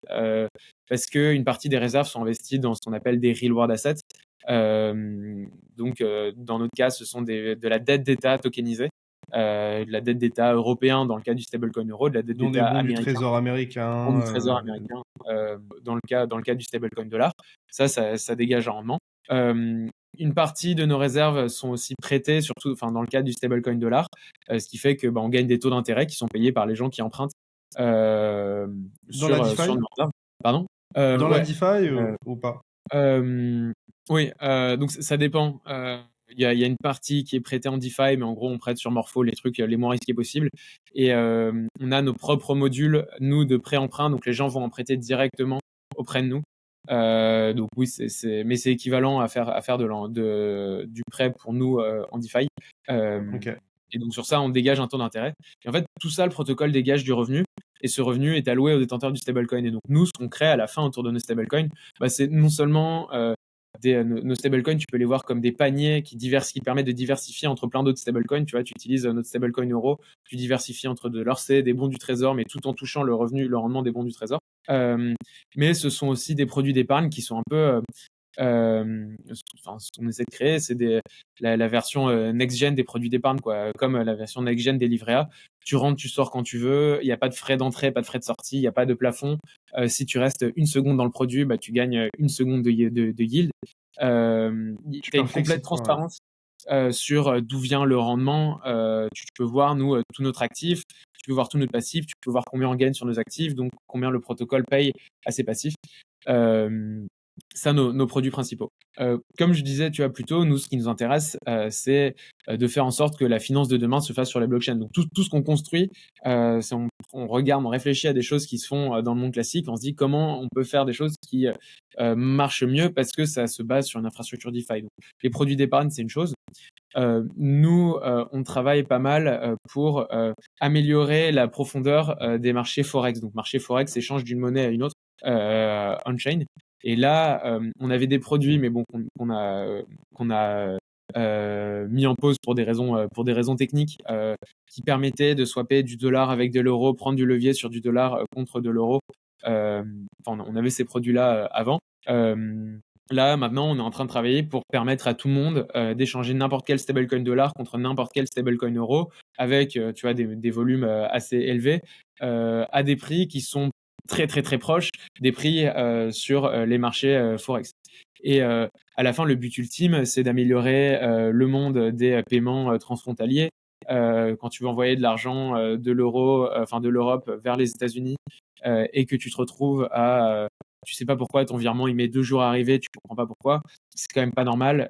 Speaker 1: parce qu'une partie des réserves sont investies dans ce qu'on appelle des real world assets. Dans notre cas, ce sont de la dette d'État tokenisée, de la dette d'État européen dans le cas du stablecoin euro, de la dette
Speaker 2: Dont des
Speaker 1: d'État
Speaker 2: bons du
Speaker 1: américain,
Speaker 2: trésor
Speaker 1: bon,
Speaker 2: américain.
Speaker 1: du trésor américain dans le cas du stablecoin dollar. Ça dégage un rendement. Une partie de nos réserves sont aussi prêtées, surtout enfin, dans le cas du stablecoin dollar, ce qui fait que on gagne des taux d'intérêt qui sont payés par les gens qui empruntent
Speaker 2: Dans la
Speaker 1: sur
Speaker 2: DeFi?
Speaker 1: nos réserves. Pardon?
Speaker 2: Dans la
Speaker 1: Ouais.
Speaker 2: DeFi
Speaker 1: Euh,
Speaker 2: ou pas?
Speaker 1: oui, donc ça dépend. Il y a une partie qui est prêtée en DeFi, mais en gros, on prête sur Morpho les trucs les moins risqués possibles. Et on a nos propres modules, nous, de prêt-emprunt. Donc les gens vont en prêter directement auprès de nous. Donc oui, mais c'est équivalent à faire du prêt pour nous en DeFi.
Speaker 2: Ok.
Speaker 1: Et donc sur ça, on dégage un taux d'intérêt. Et en fait, tout ça, le protocole dégage du revenu. Et ce revenu est alloué aux détenteurs du stablecoin. Et donc nous, ce qu'on crée à la fin autour de nos stablecoins, c'est non seulement nos stablecoins, tu peux les voir comme des paniers qui permettent de diversifier entre plein d'autres stablecoins. Tu vois, tu utilises notre stablecoin euro, tu diversifies entre de l'ORC, des bons du trésor, mais tout en touchant le rendement des bons du trésor. Mais ce sont aussi des produits d'épargne qui sont un peu ce qu'on essaie de créer, c'est la version next-gen des produits d'épargne, quoi, comme la version next-gen des livrets A. Tu rentres, tu sors quand tu veux, il n'y a pas de frais d'entrée, pas de frais de sortie, il n'y a pas de plafond. Si tu restes une seconde dans le produit, tu gagnes une seconde de yield. Tu as
Speaker 2: Super
Speaker 1: une complète
Speaker 2: flexi, quoi. Ouais.
Speaker 1: transparence sur d'où vient le rendement. Tu peux voir, nous, tout notre actif, tu peux voir tout notre passif, tu peux voir combien on gagne sur nos actifs, donc combien le protocole paye à ses passifs. Ça, nos produits principaux. Comme je disais, tu vois, plus tôt, nous, ce qui nous intéresse, c'est de faire en sorte que la finance de demain se fasse sur les blockchains. Donc, tout ce qu'on construit, on regarde, on réfléchit à des choses qui se font dans le monde classique. On se dit comment on peut faire des choses qui marchent mieux parce que ça se base sur une infrastructure DeFi. Donc, les produits d'épargne, c'est une chose. Nous, on travaille pas mal pour améliorer la profondeur des marchés Forex. Donc, marché Forex, échange d'une monnaie à une autre on-chain. Et là, on avait des produits, mais bon, qu'on a mis en pause pour des raisons techniques, qui permettaient de swapper du dollar avec de l'euro, prendre du levier sur du dollar contre de l'euro. On avait ces produits-là avant. Là, maintenant, on est en train de travailler pour permettre à tout le monde d'échanger n'importe quel stablecoin dollar contre n'importe quel stablecoin euro avec, tu vois, des volumes assez élevés à des prix qui sont très, très, très proches des prix sur les marchés Forex. Et à la fin, le but ultime, c'est d'améliorer le monde des paiements transfrontaliers. Quand tu veux envoyer de l'argent de de l'Europe vers les États-Unis et que tu te retrouves à tu sais pas pourquoi ton virement il met 2 jours à arriver, tu comprends pas pourquoi. C'est quand même pas normal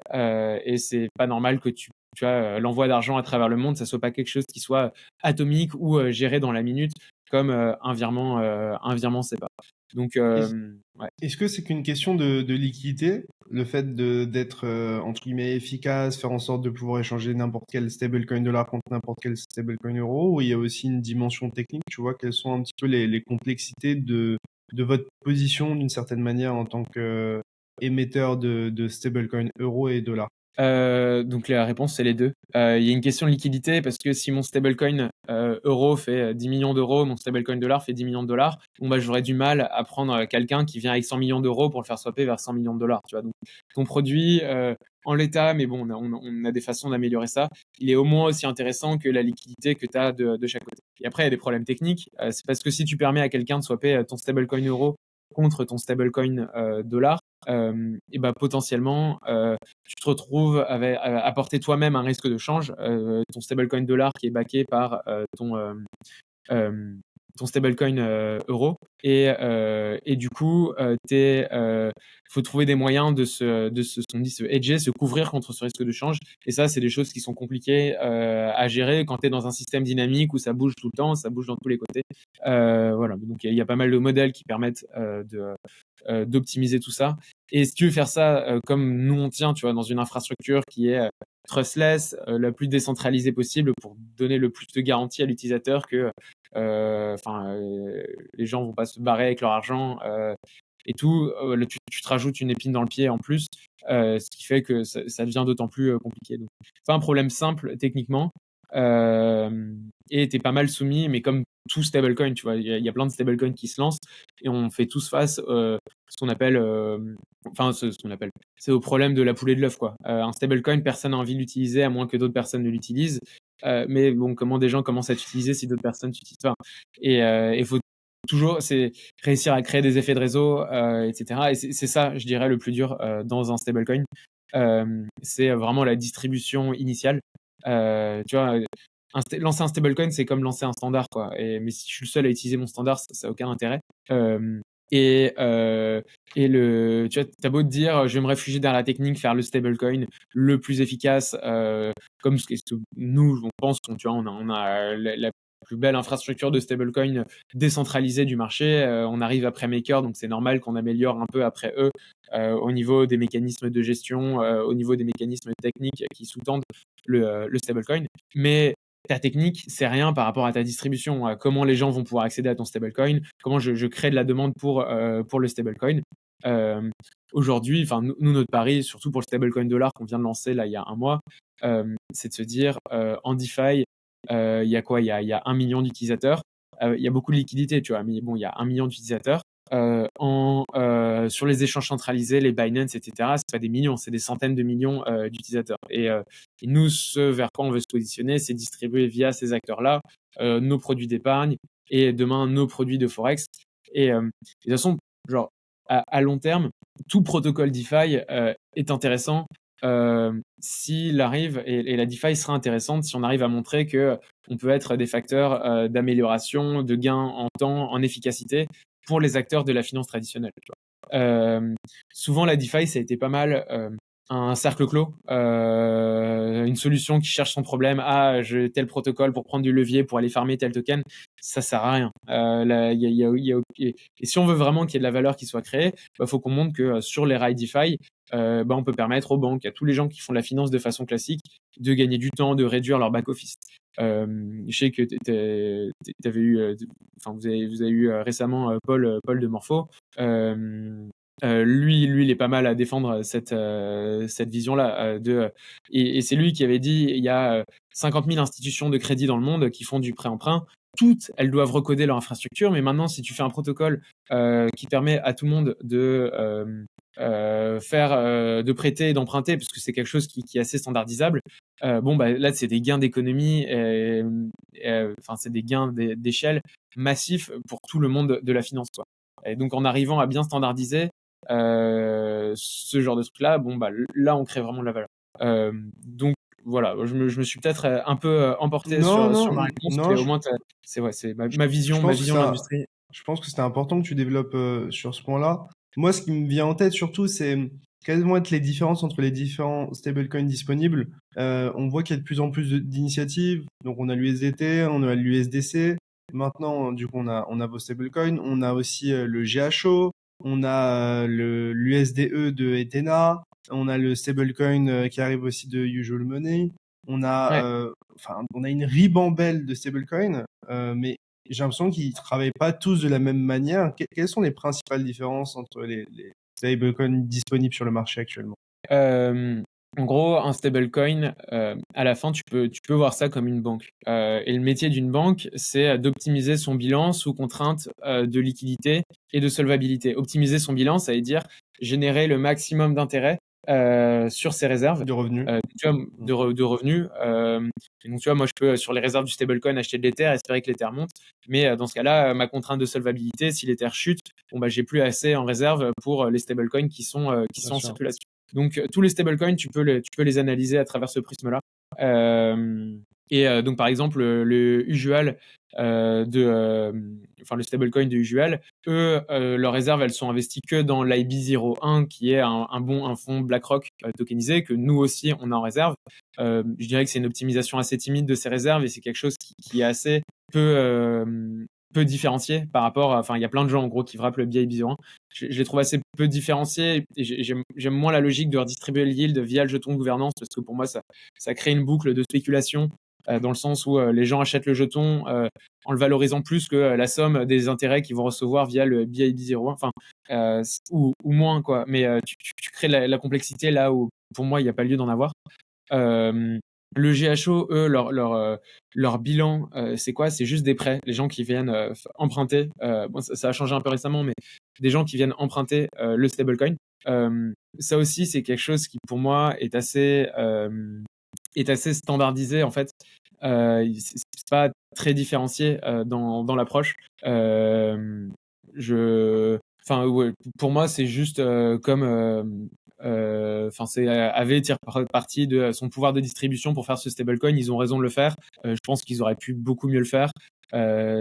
Speaker 1: et c'est pas normal que tu vois, l'envoi d'argent à travers le monde, ça soit pas quelque chose qui soit atomique ou géré dans la minute comme un virement SEPA. Donc
Speaker 2: Est-ce
Speaker 1: ouais.
Speaker 2: est-ce que c'est qu'une question de liquidité? Le fait d'être, entre guillemets, efficace, faire en sorte de pouvoir échanger n'importe quel stablecoin dollar contre n'importe quel stablecoin euro, ou il y a aussi une dimension technique, tu vois? Quelles sont un petit peu les complexités de votre position d'une certaine manière en tant qu'émetteur de stablecoin euro et dollar?
Speaker 1: Donc la réponse, c'est les 2. Il y a une question de liquidité parce que si mon stablecoin, euro fait 10 000 000 €, mon stablecoin dollar fait 10 000 000 $, bon, bah, j'aurais du mal à prendre, quelqu'un qui vient avec 100 millions d'euros pour le faire swapper vers 100 millions de dollars, tu vois? Donc ton produit, en l'état, mais bon, on a des façons d'améliorer ça. Il est au moins aussi intéressant que la liquidité que tu as de chaque côté. Et après, il y a des problèmes techniques. C'est parce que si tu permets à quelqu'un de swapper, ton stablecoin euro contre ton stablecoin, dollar, et bah, potentiellement, tu te retrouves avec à porter toi-même un risque de change. Ton stablecoin dollar qui est backé par ton stablecoin euro et du coup, faut trouver des moyens on dit se hedger, se couvrir contre ce risque de change. Et ça, c'est des choses qui sont compliquées à gérer quand tu es dans un système dynamique où ça bouge tout le temps, ça bouge dans tous les côtés. Voilà, donc il y a pas mal de modèles qui permettent d'optimiser tout ça. Et si tu veux faire ça comme nous on tient, tu vois, dans une infrastructure qui est trustless, la plus décentralisée possible pour donner le plus de garanties à l'utilisateur que les gens vont pas se barrer avec leur argent et tout. Là, tu te rajoutes une épine dans le pied en plus, ce qui fait que ça devient d'autant plus compliqué. Donc, c'est pas un problème simple techniquement et t'es pas mal soumis, mais comme tout stablecoin, tu vois, il y a plein de stablecoins qui se lancent et on fait tous face ce qu'on appelle, ce qu'on appelle, c'est au problème de la poule et de l'œuf, quoi. Un stablecoin, personne n'a envie de l'utiliser à moins que d'autres personnes ne l'utilisent. Mais bon, comment des gens commencent à t'utiliser si d'autres personnes t'utilisent pas? Et il faut toujours c'est réussir à créer des effets de réseau, et cetera. Et c'est ça, je dirais, le plus dur dans un stablecoin. C'est vraiment la distribution initiale. Tu vois, lancer un stablecoin, c'est comme lancer un standard, quoi. Mais si je suis le seul à utiliser mon standard, ça a aucun intérêt. Euh, et, euh, tu vois, t'as beau te dire, je vais me réfugier derrière la technique, faire le stablecoin le plus efficace, comme ce que nous, on pense, tu vois, on a la plus belle infrastructure de stablecoin décentralisée du marché. On arrive après Maker, donc c'est normal qu'on améliore un peu après eux au niveau des mécanismes de gestion, au niveau des mécanismes techniques qui sous-tendent le stablecoin. Mais ta technique, c'est rien par rapport à ta distribution. Comment les gens vont pouvoir accéder à ton stablecoin, comment je crée de la demande pour le stablecoin. Euh, Aujourd'hui, nous, notre pari, surtout pour le stablecoin dollar qu'on vient de lancer là il y a un mois, c'est de se dire en DeFi, il y a quoi? Il y a 1 million d'utilisateurs. Il y a beaucoup de liquidités, tu vois, mais bon, il y a 1 million d'utilisateurs. Sur les échanges centralisés, les Binance, etc., c'est pas des millions, c'est des centaines de millions d'utilisateurs. Et nous, ce vers quoi on veut se positionner, c'est distribuer via ces acteurs-là nos produits d'épargne et demain nos produits de Forex. De toute façon, genre, à long terme, tout protocole DeFi est intéressant s'il arrive, et la DeFi sera intéressante si on arrive à montrer que on peut être des facteurs d'amélioration, de gain en temps, en efficacité pour les acteurs de la finance traditionnelle. Tu vois. Souvent, la DeFi, ça a été pas mal un cercle clos, une solution qui cherche son problème. Ah, j'ai tel protocole pour prendre du levier, pour aller farmer tel token. Ça sert à rien. Et si on veut vraiment qu'il y ait de la valeur qui soit créée, bah, faut qu'on montre que sur les rails DeFi, bah, on peut permettre aux banques, à tous les gens qui font de la finance de façon classique, de gagner du temps, de réduire leur back-office. Je sais que t'avais eu, vous avez eu récemment Paul de Morpho. Lui, il est pas mal à défendre cette vision-là. Et c'est lui qui avait dit il y a 50 000 institutions de crédit dans le monde qui font du prêt-emprunt. Toutes, elles doivent recoder leur infrastructure. Mais maintenant, si tu fais un protocole qui permet à tout le monde faire de prêter et d'emprunter, parce que c'est quelque chose qui est assez standardisable. Bon, bah, là, c'est des gains d'économie, enfin, c'est des gains d'échelle massifs pour tout le monde de la finance, quoi. Et donc, en arrivant à bien standardiser ce genre de truc-là, bon, bah, là, on crée vraiment de la valeur. Donc, voilà, je me suis peut-être un peu emporté
Speaker 2: Non,
Speaker 1: sur ma
Speaker 2: non,
Speaker 1: réponse,
Speaker 2: non,
Speaker 1: mais au moins, c'est ma
Speaker 2: je
Speaker 1: vision,
Speaker 2: pense que
Speaker 1: de l'industrie.
Speaker 2: je pense que c'était important que tu développes sur ce point-là. Moi, ce qui me vient en tête surtout, c'est quelles vont être les différences entre les différents stablecoins disponibles. On voit qu'il y a de plus en plus d'initiatives. Donc, on a l'USDT, on a l'USDC. Maintenant, du coup, on a vos stablecoins. On a aussi le GHO. On a l'USDE de Ethena. On a le stablecoin qui arrive aussi de Usual Money.
Speaker 1: Ouais.
Speaker 2: On a une ribambelle de stablecoins, mais j'ai l'impression qu'ils travaillent pas tous de la même manière. Quelles sont les principales différences entre les stablecoins disponibles sur le marché actuellement?
Speaker 1: Euh, En gros, un stablecoin, à la fin, tu peux voir ça comme une banque. Et le métier d'une banque, c'est d'optimiser son bilan sous contrainte de liquidité et de solvabilité. Optimiser son bilan, ça veut dire générer le maximum d'intérêt sur ses réserves,
Speaker 2: De revenus?
Speaker 1: tu vois, de revenus. Et donc, tu vois, moi, je peux, sur les réserves du stablecoin, acheter de l'Ether, espérer que l'Ether monte. Mais dans ce cas-là, ma contrainte de solvabilité, si l'Ether chute, bon, bah, j'ai plus assez en réserve pour les stablecoins qui
Speaker 2: Bien
Speaker 1: sont en
Speaker 2: sûr.
Speaker 1: circulation. Donc, tous les stablecoins, tu peux les analyser à travers ce prisme-là. Donc, par exemple, le Usual enfin, le stablecoin de Usual, eux, leurs réserves, elles sont investies que dans l'IB01, qui est un fonds BlackRock tokenisé, que nous aussi, on a en réserve. Je dirais que c'est une optimisation assez timide de ces réserves et c'est quelque chose qui est assez peu différencié par rapport enfin, il y a plein de gens, en gros, qui frappent le BIB01. Je les trouve assez peu différenciés et j'aime moins la logique de redistribuer le yield via le jeton de gouvernance parce que pour moi, ça crée une boucle de spéculation dans le sens où les gens achètent le jeton en le valorisant plus que la somme des intérêts qu'ils vont recevoir via le BIB01, enfin, ou moins, quoi. Mais tu crées la complexité là où, pour moi, il n'y a pas lieu d'en avoir. Euh, le GHO, eux, leur bilan, c'est quoi? C'est juste des prêts. Les gens qui viennent emprunter. Bon, ça a changé un peu récemment, mais des gens qui viennent emprunter le stablecoin. Ça aussi, c'est quelque chose qui, pour moi, est assez standardisé, en fait. C'est pas très différencié dans l'approche. Enfin, ouais, pour moi, c'est juste comme enfin, c'est AV tire parti de son pouvoir de distribution pour faire ce stablecoin. Ils ont raison de le faire. Je pense qu'ils auraient pu beaucoup mieux le faire.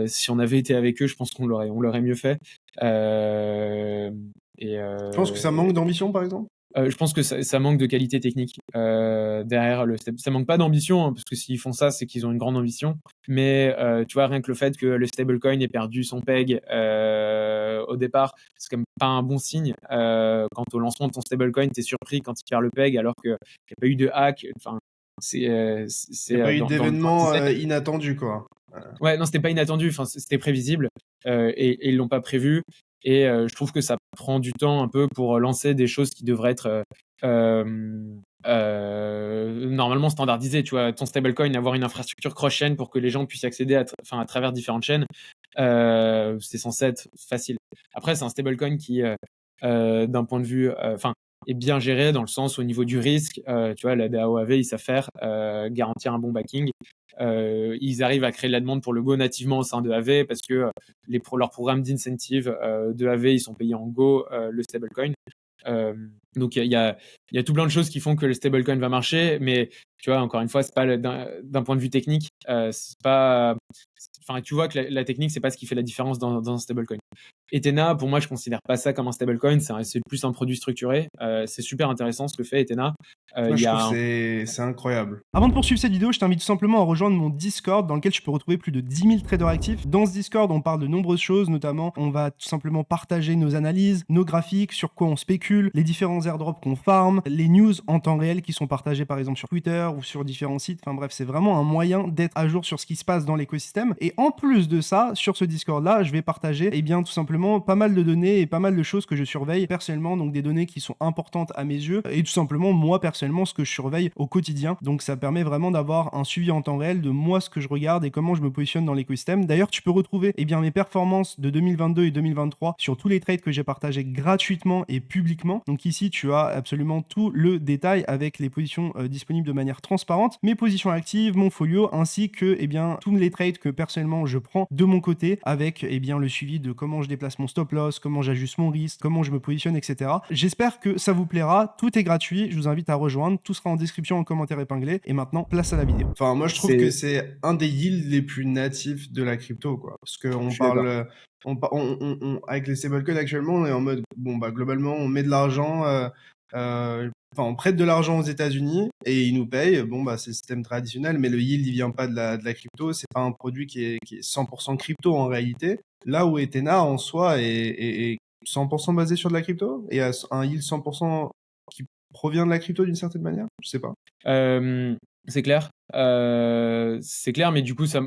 Speaker 1: Si on avait été avec eux, je pense on l'aurait mieux fait. Euh, et,
Speaker 2: Tu penses que ça manque d'ambition, par exemple?
Speaker 1: je pense que ça manque de qualité technique derrière ça manque pas d'ambition, hein, parce que s'ils font ça, c'est qu'ils ont une grande ambition. Mais tu vois, rien que le fait que le stablecoin ait perdu son peg au départ, c'est quand même pas un bon signe. Quand au lancement de ton stablecoin, t'es surpris quand il perd le peg alors qu'il n'y a pas eu de hack. Enfin,
Speaker 2: Il n'y a pas eu
Speaker 1: dans le
Speaker 2: d'événement
Speaker 1: design.
Speaker 2: inattendu, quoi.
Speaker 1: Ouais, non, c'était pas inattendu. Enfin, c'était prévisible et ils l'ont pas prévu. Et je trouve que ça prend du temps un peu pour lancer des choses qui devraient être normalement standardisées. Tu vois, ton stablecoin, avoir une infrastructure cross-chain pour que les gens puissent y accéder à travers différentes chaînes, c'est censé être facile. Après, c'est un stablecoin qui, d'un point de vue, enfin, est bien géré dans le sens au niveau du risque. Tu vois, la DAO AV, ils savent faire garantir un bon backing. Ils arrivent à créer de la demande pour le Go nativement au sein de AV parce que leurs programmes d'incentive de AV, ils sont payés en Go, le stablecoin. Donc il y a tout plein de choses qui font que le stablecoin va marcher, mais tu vois, encore une fois, c'est pas d'un point de vue technique, c'est pas. Enfin, tu vois que la technique, c'est pas ce qui fait la différence dans un stablecoin. Ethena, pour moi, je considère pas ça comme un stablecoin, c'est plus un produit structuré. C'est super intéressant ce que fait Ethena.
Speaker 2: Moi,
Speaker 1: Il
Speaker 2: je
Speaker 1: y
Speaker 2: trouve
Speaker 1: a
Speaker 2: que c'est incroyable. Avant de poursuivre cette vidéo, je t'invite tout simplement à rejoindre mon Discord dans lequel tu peux retrouver plus de 10 000 traders actifs. Dans ce Discord, on parle de nombreuses choses, notamment on va tout simplement partager nos analyses, nos graphiques, sur quoi on spécule, les différents airdrops qu'on farm, Instagram, les news en temps réel qui sont partagées par exemple sur Twitter ou sur différents sites. Enfin bref, c'est vraiment un moyen d'être à jour sur ce qui se passe dans l'écosystème. Et en plus de ça, sur ce Discord-là, je vais partager tout simplement pas mal de données et pas mal de choses que je surveille personnellement, donc des données qui sont importantes à mes yeux et tout simplement moi personnellement ce que je surveille au quotidien. Donc ça permet vraiment d'avoir un suivi en temps réel de moi ce que je regarde et comment je me positionne dans l'écosystème. D'ailleurs, tu peux retrouver mes performances de 2022 et 2023 sur tous les trades que j'ai partagés gratuitement et publiquement. Donc ici, tu as absolument tout le détail avec les positions disponibles de manière transparente, mes positions actives, mon folio, ainsi que tous les trades que personnellement je prends de mon côté avec le suivi de comment je déplace mon stop loss, comment j'ajuste mon risque, comment je me positionne, etc. J'espère que ça vous plaira. Tout est gratuit. Je vous invite à rejoindre. Tout sera en description, en commentaire épinglé. Et maintenant, place à la vidéo. Enfin, moi, je trouve que c'est un des yields les plus natifs de la crypto, quoi. Parce qu'on parle, avec les stablecoins actuellement, on est en mode, globalement, on met de l'argent, on prête de l'argent aux États-Unis et ils nous payent. C'est le système traditionnel, mais le yield, il vient pas de la crypto. C'est pas un produit qui est 100% crypto en réalité. Là où Ethena, en soi, est 100% basé sur de la crypto et a un yield 100% qui provient de la crypto d'une certaine manière. Je sais pas.
Speaker 1: C'est clair. C'est clair, mais du coup, ça,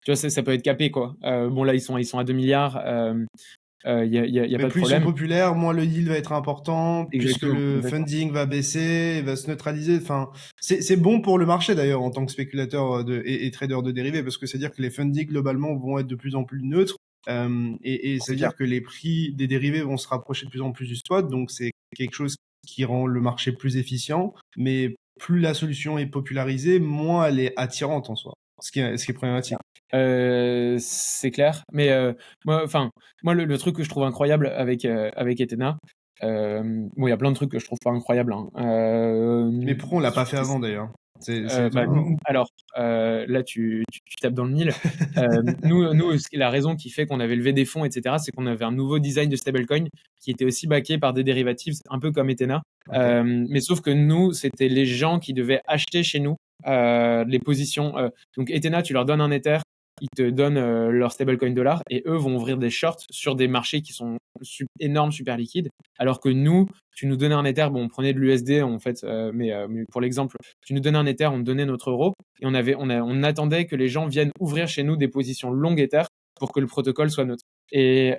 Speaker 1: tu vois, ça peut être capé, quoi. Là, ils sont à 2 milliards. Il y a pas de problème.
Speaker 2: Plus ils sont populaires, moins le yield va être important, puisque le funding va baisser, va se neutraliser. Enfin, c'est bon pour le marché d'ailleurs en tant que spéculateur et trader de dérivés, parce que c'est-à-dire que les fundings globalement vont être de plus en plus neutres. Et ça veut dire que les prix des dérivés vont se rapprocher de plus en plus du spot, donc c'est quelque chose qui rend le marché plus efficient, mais plus la solution est popularisée, moins elle est attirante en soi, ce qui est problématique.
Speaker 1: C'est clair, mais moi, le truc que je trouve incroyable avec Ethena, il y a plein de trucs que je trouve pas incroyables.
Speaker 2: Mais pourquoi on l'a pas fait avant d'ailleurs?
Speaker 1: Alors, là, tu tapes dans le mille. Nous, la raison qui fait qu'on avait levé des fonds, etc., c'est qu'on avait un nouveau design de stablecoin qui était aussi backé par des dérivatives, un peu comme Ethena. Okay. Mais sauf que nous, c'était les gens qui devaient acheter chez nous les positions. Donc, Ethena, tu leur donnes un Ether, ils te donnent leur stablecoin dollar et eux vont ouvrir des shorts sur des marchés qui sont énormes, super liquides. Alors que nous, tu nous donnais un Ether, on prenait de l'USD en fait, mais pour l'exemple, tu nous donnais un Ether, on te donnait notre euro et on attendait que les gens viennent ouvrir chez nous des positions longues Ether pour que le protocole soit neutre. Et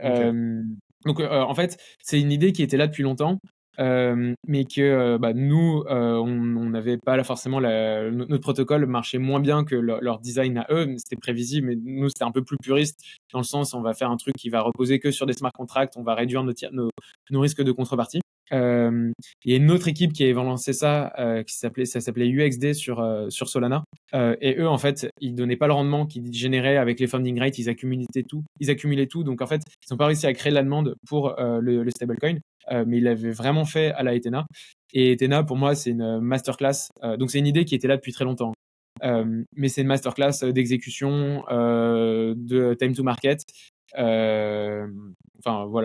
Speaker 1: donc en fait, c'est une idée qui était là depuis longtemps. Mais que nous, on n'avait pas forcément notre protocole marchait moins bien que leur design à eux. C'était prévisible, mais nous, c'était un peu plus puriste dans le sens on va faire un truc qui va reposer que sur des smart contracts, on va réduire nos risques de contrepartie. Il y a une autre équipe qui avait lancé ça, ça s'appelait UXD sur Solana. Et eux, en fait, ils donnaient pas le rendement qu'ils généraient avec les funding rates, ils accumulaient tout. Donc, en fait, ils n'ont pas réussi à créer la demande pour le stablecoin. Mais il l'avait vraiment fait à la Ethena. Et Ethena, pour moi, c'est une masterclass. Donc, c'est une idée qui était là depuis très longtemps. Mais c'est une masterclass d'exécution, de time to market. Voilà,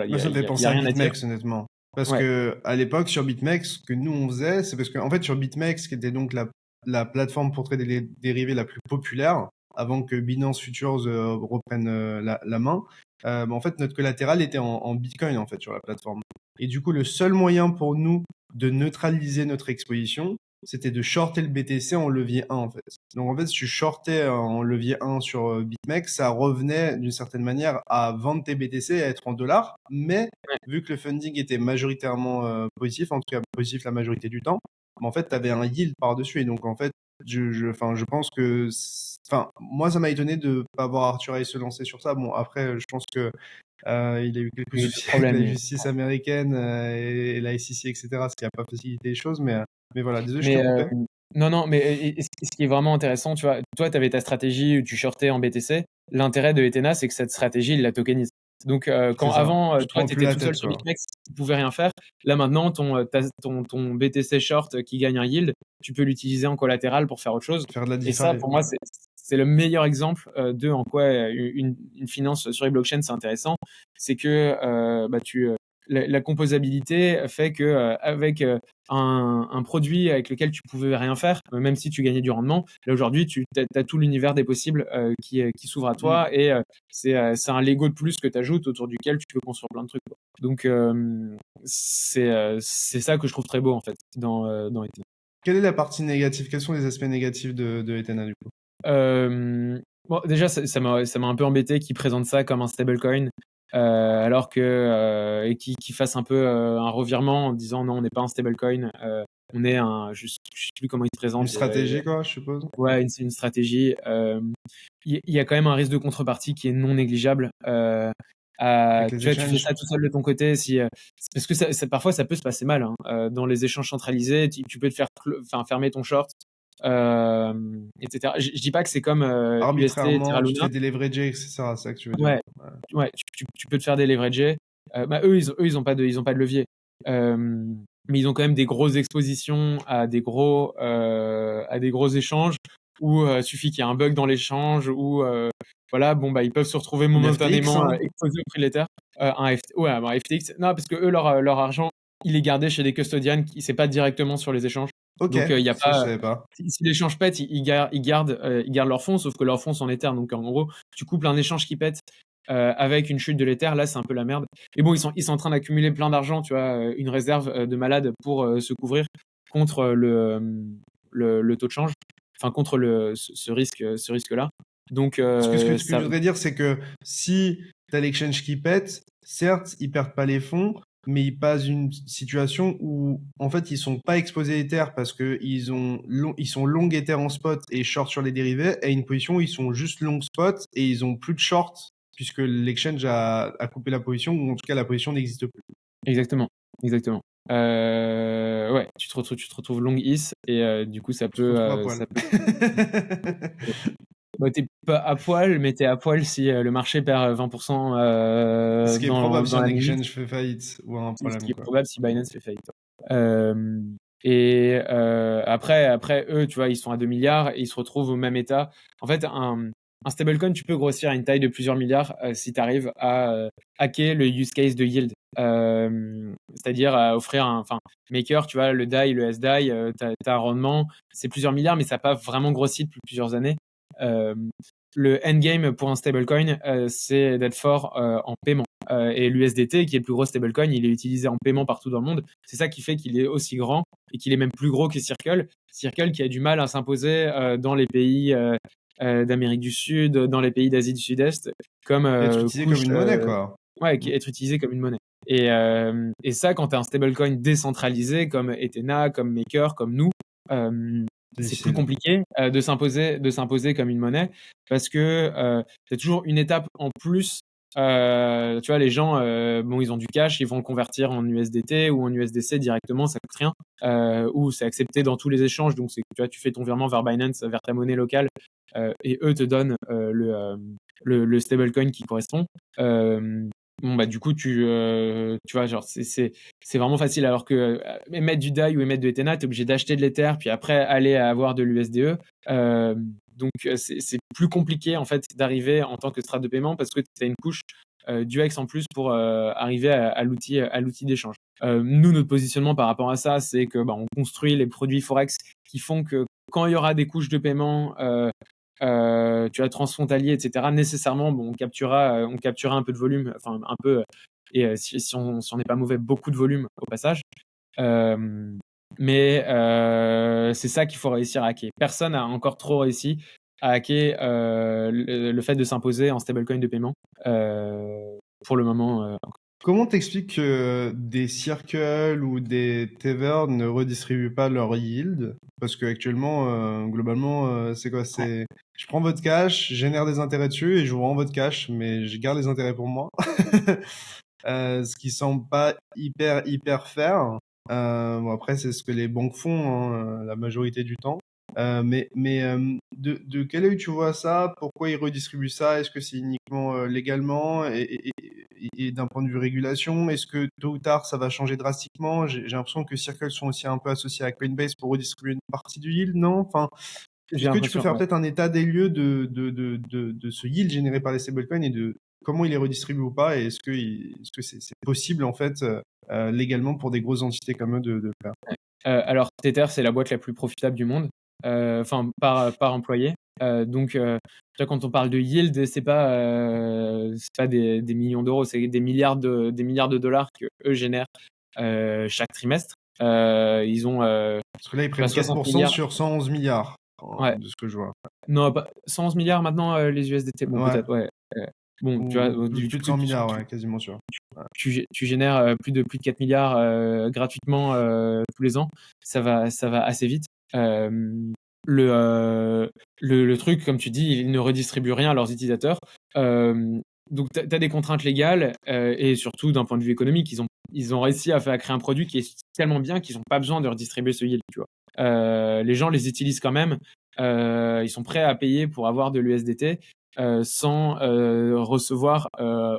Speaker 1: il
Speaker 2: ça me fait penser à BitMEX, honnêtement. Parce que à l'époque, sur BitMEX, ce que nous, on faisait, c'est parce qu'en fait, sur BitMEX, qui était donc la plateforme pour trader les dérivés la plus populaire, avant que Binance Futures reprenne la main, en fait, notre collatéral était en Bitcoin, en fait, sur la plateforme. Et du coup, le seul moyen pour nous de neutraliser notre exposition, c'était de shorter le BTC en levier 1, en fait. Donc, en fait, si tu shortais en levier 1 sur BitMEX, ça revenait d'une certaine manière à vendre tes BTC et à être en dollars. Mais vu que le funding était majoritairement positif, en tout cas positif la majorité du temps, en fait, tu avais un yield par-dessus. Et donc, en fait, je pense que... moi, ça m'a étonné de ne pas voir Arthur Hayes se lancer sur ça. Bon, après, je pense que il a eu quelques soucis avec la justice américaine et la SEC, etc., ce qui n'a pas facilité les choses, mais voilà, désolé, je t'ai coupé.
Speaker 1: Non, mais ce qui est vraiment intéressant, tu vois, toi, tu avais ta stratégie où tu shortais en BTC. L'intérêt de Ethena, c'est que cette stratégie, il la tokenise. Donc, quand avant, toi, tu étais tout seul sur BitMEX, tu ne pouvais rien faire. Là, maintenant, ton BTC short qui gagne un yield, tu peux l'utiliser en collatéral pour faire autre chose.
Speaker 2: Faire de la DeFi,
Speaker 1: et ça, pour moi, c'est le meilleur exemple de en quoi une finance sur les blockchains, c'est intéressant. C'est que la composabilité fait que avec un produit avec lequel tu pouvais rien faire, même si tu gagnais du rendement, là aujourd'hui tu as tout l'univers des possibles qui s'ouvre à toi et c'est un Lego de plus que tu ajoutes autour duquel tu peux construire plein de trucs, quoi. Donc c'est ça que je trouve très beau en fait dans Ethena.
Speaker 2: Quelle est la partie négative? Quels sont les aspects négatifs de Ethena du coup?
Speaker 1: Bon, déjà, ça m'a un peu embêté qu'ils présentent ça comme un stablecoin, alors que et qu'ils fassent un peu un revirement en disant non, on n'est pas un stablecoin, on est un, je sais plus comment ils se
Speaker 2: Une
Speaker 1: présentent.
Speaker 2: stratégie quoi, je suppose?
Speaker 1: Ouais, une stratégie. Il y a quand même un risque de contrepartie qui est non négligeable.
Speaker 2: Avec les
Speaker 1: Tu vois, tu fais
Speaker 2: exchanges?
Speaker 1: ça tout seul de ton côté, parce que parfois ça peut se passer mal, hein. Dans les échanges centralisés, tu peux te faire fermer ton short, etc. Je dis pas que c'est comme UST, Terra
Speaker 2: Arbitrairement, tu te
Speaker 1: Luna.
Speaker 2: fais déleverager, c'est ça que tu veux dire?
Speaker 1: Ouais,
Speaker 2: Ouais.
Speaker 1: ouais, tu peux te faire déleverager. Bah, ils ont pas de levier. Mais ils ont quand même des grosses expositions à des gros échanges où suffit qu'il y ait un bug dans l'échange ou voilà, bon bah ils peuvent se retrouver
Speaker 2: Une FTX,
Speaker 1: momentanément
Speaker 2: hein?
Speaker 1: exposés au prix de l'Ether. Ouais, un FTX. Non, parce que eux leur argent, il est gardé chez des custodians c'est pas directement sur les échanges.
Speaker 2: OK,
Speaker 1: Donc il y a
Speaker 2: ça je
Speaker 1: pas
Speaker 2: savais pas.
Speaker 1: si l'échange pète, ils gardent leurs fonds, sauf que leurs fonds sont en Ether. Donc en gros, tu couples un échange qui pète avec une chute de l'Ether, là c'est un peu la merde. Et bon, ils sont en train d'accumuler plein d'argent, tu vois, une réserve de malade pour se couvrir contre le taux de change, enfin contre ce risque-là. Donc
Speaker 2: Ce que je
Speaker 1: ça,
Speaker 2: voudrais dire, c'est que si tu as l'exchange qui pète, certes, ils perdent pas les fonds, mais ils passent une situation où, en fait, ils sont pas exposés Ether parce que ils sont long Ether en spot et short sur les dérivés, et une position où ils sont juste long spot et ils ont plus de short puisque l'exchange a coupé la position, ou en tout cas la position n'existe plus.
Speaker 1: exactement, exactement. Ouais, tu te retrouves long is et du coup
Speaker 2: Tu te retrouves à poil.
Speaker 1: ça peut. Bah, t'es pas à poil, mais t'es à poil si le marché perd 20%
Speaker 2: Ce qui est probable si
Speaker 1: dans
Speaker 2: un
Speaker 1: la minute.
Speaker 2: exchange fait faillite ou a un
Speaker 1: C'est ce qui
Speaker 2: problème,
Speaker 1: est
Speaker 2: quoi.
Speaker 1: probable si Binance fait faillite. Et après, eux, tu vois, ils sont à 2 milliards et ils se retrouvent au même état. En fait, un stablecoin, tu peux grossir à une taille de plusieurs milliards si tu arrives à hacker le use case de yield. C'est-à-dire à offrir enfin, Maker, tu vois, le DAI, le SDAI, tu as un rendement, c'est plusieurs milliards, mais ça n'a pas vraiment grossi depuis plusieurs années. Euh, le endgame pour un stablecoin, c'est d'être fort en paiement. Et l'USDT, qui est le plus gros stablecoin, il est utilisé en paiement partout dans le monde. C'est ça qui fait qu'il est aussi grand et qu'il est même plus gros que Circle. Circle qui a du mal à s'imposer dans les pays d'Amérique du Sud, dans les pays d'Asie du Sud-Est, comme
Speaker 2: Être utilisé comme
Speaker 1: couche,
Speaker 2: une monnaie, quoi.
Speaker 1: ouais, qui être utilisé comme une monnaie. Et ça, quand tu as un stablecoin décentralisé comme Ethena, comme Maker, comme nous, c'est plus
Speaker 2: Difficile.
Speaker 1: compliqué de s'imposer comme une monnaie parce que c'est toujours une étape en plus. Tu vois, les gens, bon, ils ont du cash, ils vont le convertir en USDT ou en USDC directement, ça coûte rien, ou c'est accepté dans tous les échanges. Donc, tu vois, tu fais ton virement vers Binance, vers ta monnaie locale, et eux te donnent le stablecoin qui correspond. Bon, bah, du coup, tu vois, genre, c'est vraiment facile. Alors que émettre du DAI ou émettre de Ethena, tu es obligé d'acheter de l'Ether, puis après aller avoir de l'USDE. Donc, c'est plus compliqué, en fait, d'arriver en tant que strat de paiement parce que tu as une couche du X en plus pour arriver à l'outil d'échange. Nous, notre positionnement par rapport à ça, c'est que bah, on construit les produits Forex qui font que quand il y aura des couches de paiement, tu as transfrontalier, etc. Nécessairement, bon, on capturera un peu de volume, enfin un peu, et si on n'est pas mauvais, beaucoup de volume au passage. Mais c'est ça qu'il faut réussir à hacker. Personne n'a encore trop réussi à hacker le fait de s'imposer en stablecoin de paiement pour le moment.
Speaker 2: Comment t'expliques que des Circle ou des Tether ne redistribuent pas leur yield? Parce qu'actuellement, globalement, c'est quoi?
Speaker 1: Ouais.
Speaker 2: C'est, je prends votre cash, je génère des intérêts dessus et je vous rends votre cash, mais je garde les intérêts pour moi. Ce qui semble pas hyper fair. Bon après, c'est ce que les banques font, hein, la majorité du temps. De quel œil tu vois ça? Pourquoi ils redistribuent ça? Est-ce que c'est uniquement légalement et d'un point de vue régulation? Est-ce que tôt ou tard ça va changer drastiquement? J'ai l'impression que Circle sont aussi un peu associés à Coinbase pour redistribuer une partie du yield, non? Enfin,
Speaker 1: J'ai
Speaker 2: est-ce que tu peux
Speaker 1: l'impression,
Speaker 2: faire
Speaker 1: ouais.
Speaker 2: peut-être un état des lieux de ce yield généré par les stablecoins et de comment il est redistribué ou pas, et est-ce que c'est possible en fait légalement pour des grosses entités comme eux de le faire?
Speaker 1: Alors Tether, c'est la boîte la plus profitable du monde, enfin par employé. Donc, tu vois, quand on parle de yield, c'est pas des millions d'euros, c'est des milliards de dollars qu'eux génèrent chaque trimestre. Ils ont
Speaker 2: Parce que là, ils
Speaker 1: je sais pas,
Speaker 2: prennent
Speaker 1: 60
Speaker 2: 4%
Speaker 1: milliards.
Speaker 2: sur 111 milliards,
Speaker 1: Ouais.
Speaker 2: de ce que je vois.
Speaker 1: Non, pas 111 milliards maintenant, les USDT. Bon,
Speaker 2: Ouais,
Speaker 1: peut-être, ouais. Bon, tu vois,
Speaker 2: ou plus
Speaker 1: du
Speaker 2: de
Speaker 1: coup,
Speaker 2: 100 milliards, ouais, quasiment sûr. Ouais.
Speaker 1: tu génères plus de 4 milliards gratuitement tous les ans. Ça va assez vite. Le, euh, le truc, comme tu dis, ils ne redistribuent rien à leurs utilisateurs. Donc, tu as des contraintes légales et surtout d'un point de vue économique, ils ont réussi à créer un produit qui est tellement bien qu'ils n'ont pas besoin de redistribuer ce yield. Tu vois. Les gens les utilisent quand même. Ils sont prêts à payer pour avoir de l'USDT sans recevoir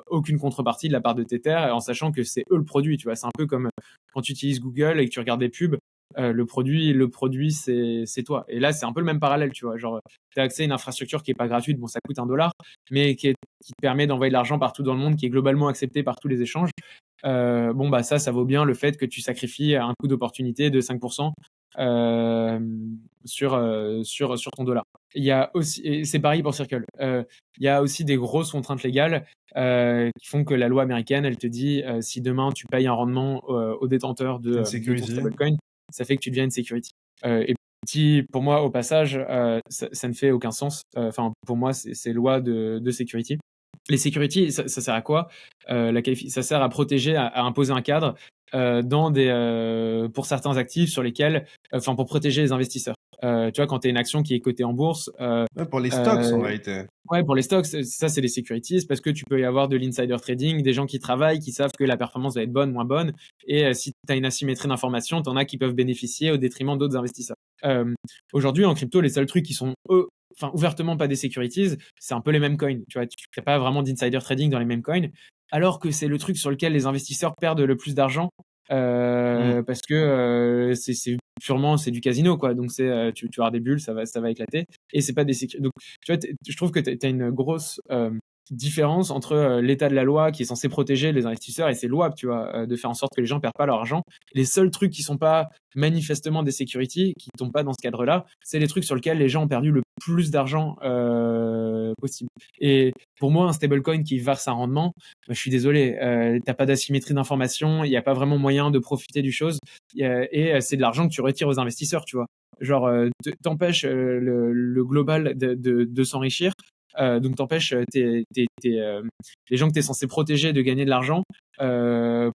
Speaker 1: aucune contrepartie de la part de Tether, en sachant que c'est eux le produit. Tu vois, c'est un peu comme quand tu utilises Google et que tu regardes des pubs. Le produit, c'est toi. Et là, c'est un peu le même parallèle, tu vois. Genre, tu as accès à une infrastructure qui est pas gratuite, bon, ça coûte $1, mais qui te permet d'envoyer de l'argent partout dans le monde, qui est globalement accepté par tous les échanges. Bon, bah, ça vaut bien le fait que tu sacrifies un coût d'opportunité de 5% euh, sur ton dollar. Il y a aussi, et c'est pareil pour Circle, il y a aussi des grosses contraintes légales qui font que la loi américaine, elle te dit si demain tu payes un rendement au détenteur
Speaker 2: C'est une
Speaker 1: de ton
Speaker 2: security.
Speaker 1: stablecoin, ça fait que tu deviens une security. Et pour moi, au passage, ça ne fait aucun sens. Enfin, pour moi, c'est loi de security. Les securities, ça sert à quoi Ça sert à protéger, à imposer un cadre pour certains actifs sur lesquels, enfin, pour protéger les investisseurs. Tu vois, quand tu as une action qui est cotée en bourse,
Speaker 2: Ouais, pour les stocks
Speaker 1: euh,
Speaker 2: en réalité.
Speaker 1: ouais, pour les stocks, ça, c'est les securities parce que tu peux y avoir de l'insider trading, des gens qui travaillent, qui savent que la performance va être bonne, moins bonne. Et si tu as une asymétrie d'information, tu en as qui peuvent bénéficier au détriment d'autres investisseurs. Aujourd'hui, en crypto, les seuls trucs qui sont enfin, ouvertement pas des securities, c'est un peu les mêmes coins. Tu vois, tu n'as pas vraiment d'insider trading dans les mêmes coins, alors que c'est le truc sur lequel les investisseurs perdent le plus d'argent
Speaker 2: Mm.
Speaker 1: parce que c'est purement c'est du casino quoi. Donc tu vas avoir des bulles, ça va éclater et c'est pas des donc tu vois, je trouve que tu as une grosse différence entre l'état de la loi qui est censé protéger les investisseurs et c'est louable, tu vois, de faire en sorte que les gens perdent pas leur argent. Les seuls trucs qui sont pas manifestement des securities, qui tombent pas dans ce cadre-là, c'est les trucs sur lesquels les gens ont perdu le plus d'argent possible. Et pour moi, un stablecoin qui verse un rendement, bah, je suis désolé, t'as pas d'asymétrie d'information, il n'y a pas vraiment moyen de profiter du chose, et c'est de l'argent que tu retires aux investisseurs, tu vois. Genre, t'empêches le global de s'enrichir, donc t'empêches les gens que tu es censé protéger de gagner de l'argent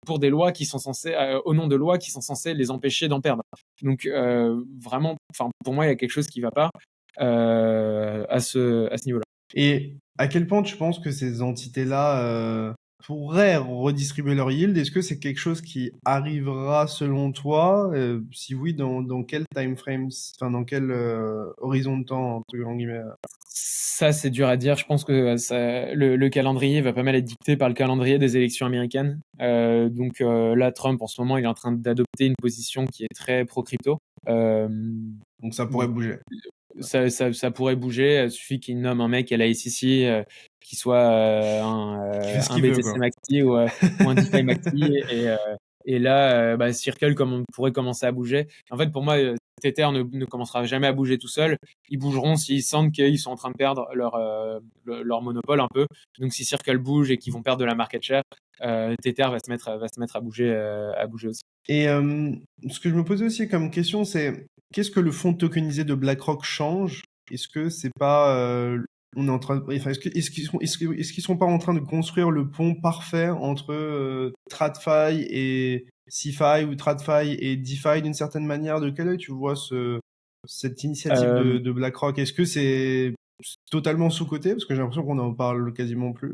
Speaker 1: pour des lois qui sont censées, au nom de lois qui sont censées les empêcher d'en perdre. Donc vraiment, enfin pour moi, il y a quelque chose qui va pas à ce niveau-là.
Speaker 2: Et à quel point tu penses que ces entités-là pourraient redistribuer leur yield? Est-ce que c'est quelque chose qui arrivera selon toi? Si oui, dans quel time frame, enfin dans quel horizon de temps, entre grands guillemets?
Speaker 1: Ça, c'est dur à dire. Je pense que le calendrier va pas mal être dicté par le calendrier des élections américaines. Donc là, Trump, en ce moment, il est en train d'adopter une position qui est très pro-crypto. Euh,
Speaker 2: Donc ça pourrait bouger.
Speaker 1: ça pourrait bouger. Il suffit qu'il nomme un mec à la SEC qui soit
Speaker 2: Qui fait ce
Speaker 1: un
Speaker 2: qu'il veut,
Speaker 1: BTC
Speaker 2: quoi.
Speaker 1: Maxi ou un DeFi Maxi. Et là, bah, Circle pourrait commencer à bouger. En fait, pour moi, Tether ne commencera jamais à bouger tout seul. Ils bougeront s'ils sentent qu'ils sont en train de perdre leur monopole un peu. Donc, si Circle bouge et qu'ils vont perdre de la market share, Tether va se mettre à bouger aussi.
Speaker 2: Et ce que je me posais aussi comme question, c'est qu'est-ce que le fonds tokenisé de BlackRock change? Est-ce que c'est pas on est en train enfin, est-ce qu'ils sont pas en train de construire le pont parfait entre TradFi et CeFi ou TradFi et DeFi d'une certaine manière? De quel œil tu vois cette initiative
Speaker 1: Euh,
Speaker 2: de BlackRock? Est-ce que c'est totalement sous-coté? Parce que j'ai l'impression qu'on en parle quasiment plus.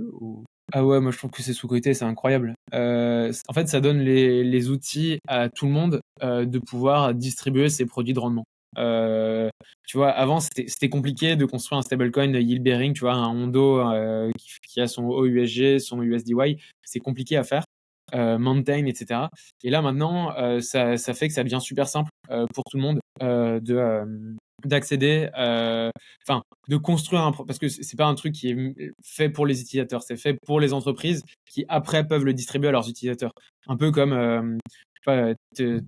Speaker 1: Ah ouais, moi je trouve que c'est sous-coté, c'est incroyable. En fait, ça donne les outils à tout le monde de pouvoir distribuer ses produits de rendement. Tu vois, avant c'était compliqué de construire un stablecoin yield bearing, tu vois, un Hondo qui a son OUSG, son USDY, c'est compliqué à faire, maintain, etc. Et là maintenant, ça fait que ça devient super simple pour tout le monde d'accéder, enfin, de construire parce que c'est pas un truc qui est fait pour les utilisateurs, c'est fait pour les entreprises qui après peuvent le distribuer à leurs utilisateurs. Un peu comme, tu vois,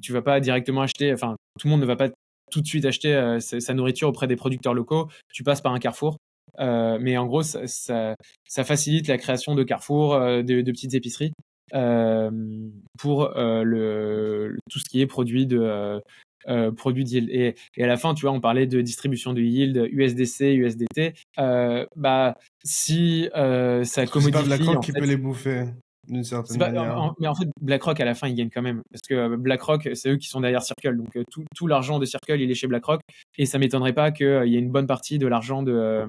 Speaker 1: tu vas pas directement acheter, enfin, tout le monde ne va pas tout de suite acheter sa nourriture auprès des producteurs locaux. Tu passes par un Carrefour, mais en gros, ça facilite la création de Carrefour, de petites épiceries, pour tout ce qui est produit de yield. Et à la fin, tu vois, on parlait de distribution de yield, USDC, USDT. Bah, si ça
Speaker 2: Parce que c'est pas
Speaker 1: commodifie,
Speaker 2: BlackRock
Speaker 1: en
Speaker 2: qui
Speaker 1: fait,
Speaker 2: peut les bouffer d'une
Speaker 1: c'est
Speaker 2: certaine
Speaker 1: pas,
Speaker 2: manière.
Speaker 1: mais en fait, BlackRock à la fin, ils gagnent quand même, parce que BlackRock, c'est eux qui sont derrière Circle, donc tout l'argent de Circle, il est chez BlackRock, et ça m'étonnerait pas qu'il y ait une bonne partie de l'argent euh,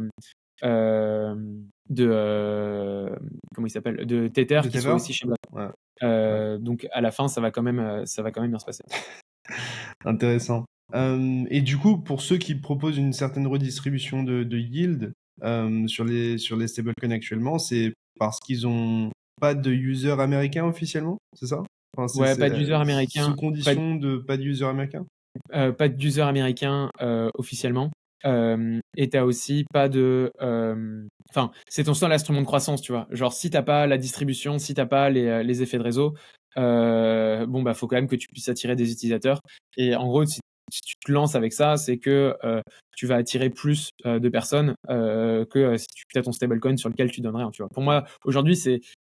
Speaker 1: comment il s'appelle, de Tether
Speaker 2: De
Speaker 1: qui soit
Speaker 2: Tether?
Speaker 1: aussi chez BlackRock.
Speaker 2: Ouais, ouais.
Speaker 1: Donc à la fin, ça va quand même bien se passer.
Speaker 2: Intéressant. Et du coup, pour ceux qui proposent une certaine redistribution de yield sur les stablecoins actuellement, c'est parce qu'ils ont pas de user américain officiellement, c'est ça? Enfin,
Speaker 1: Ouais, pas d'user
Speaker 2: sous
Speaker 1: américain,
Speaker 2: condition de pas de user américain?
Speaker 1: pas d'user américain officiellement. Et t'as aussi pas de. Enfin, c'est ton seul instrument de croissance, tu vois. Genre, si t'as pas la distribution, si t'as pas les effets de réseau, bon, bah, faut quand même que tu puisses attirer des utilisateurs. Et en gros, si tu te lances avec ça, c'est que tu vas attirer plus de personnes que si tu as ton stablecoin sur lequel tu donnes rien, tu vois. Pour moi, aujourd'hui,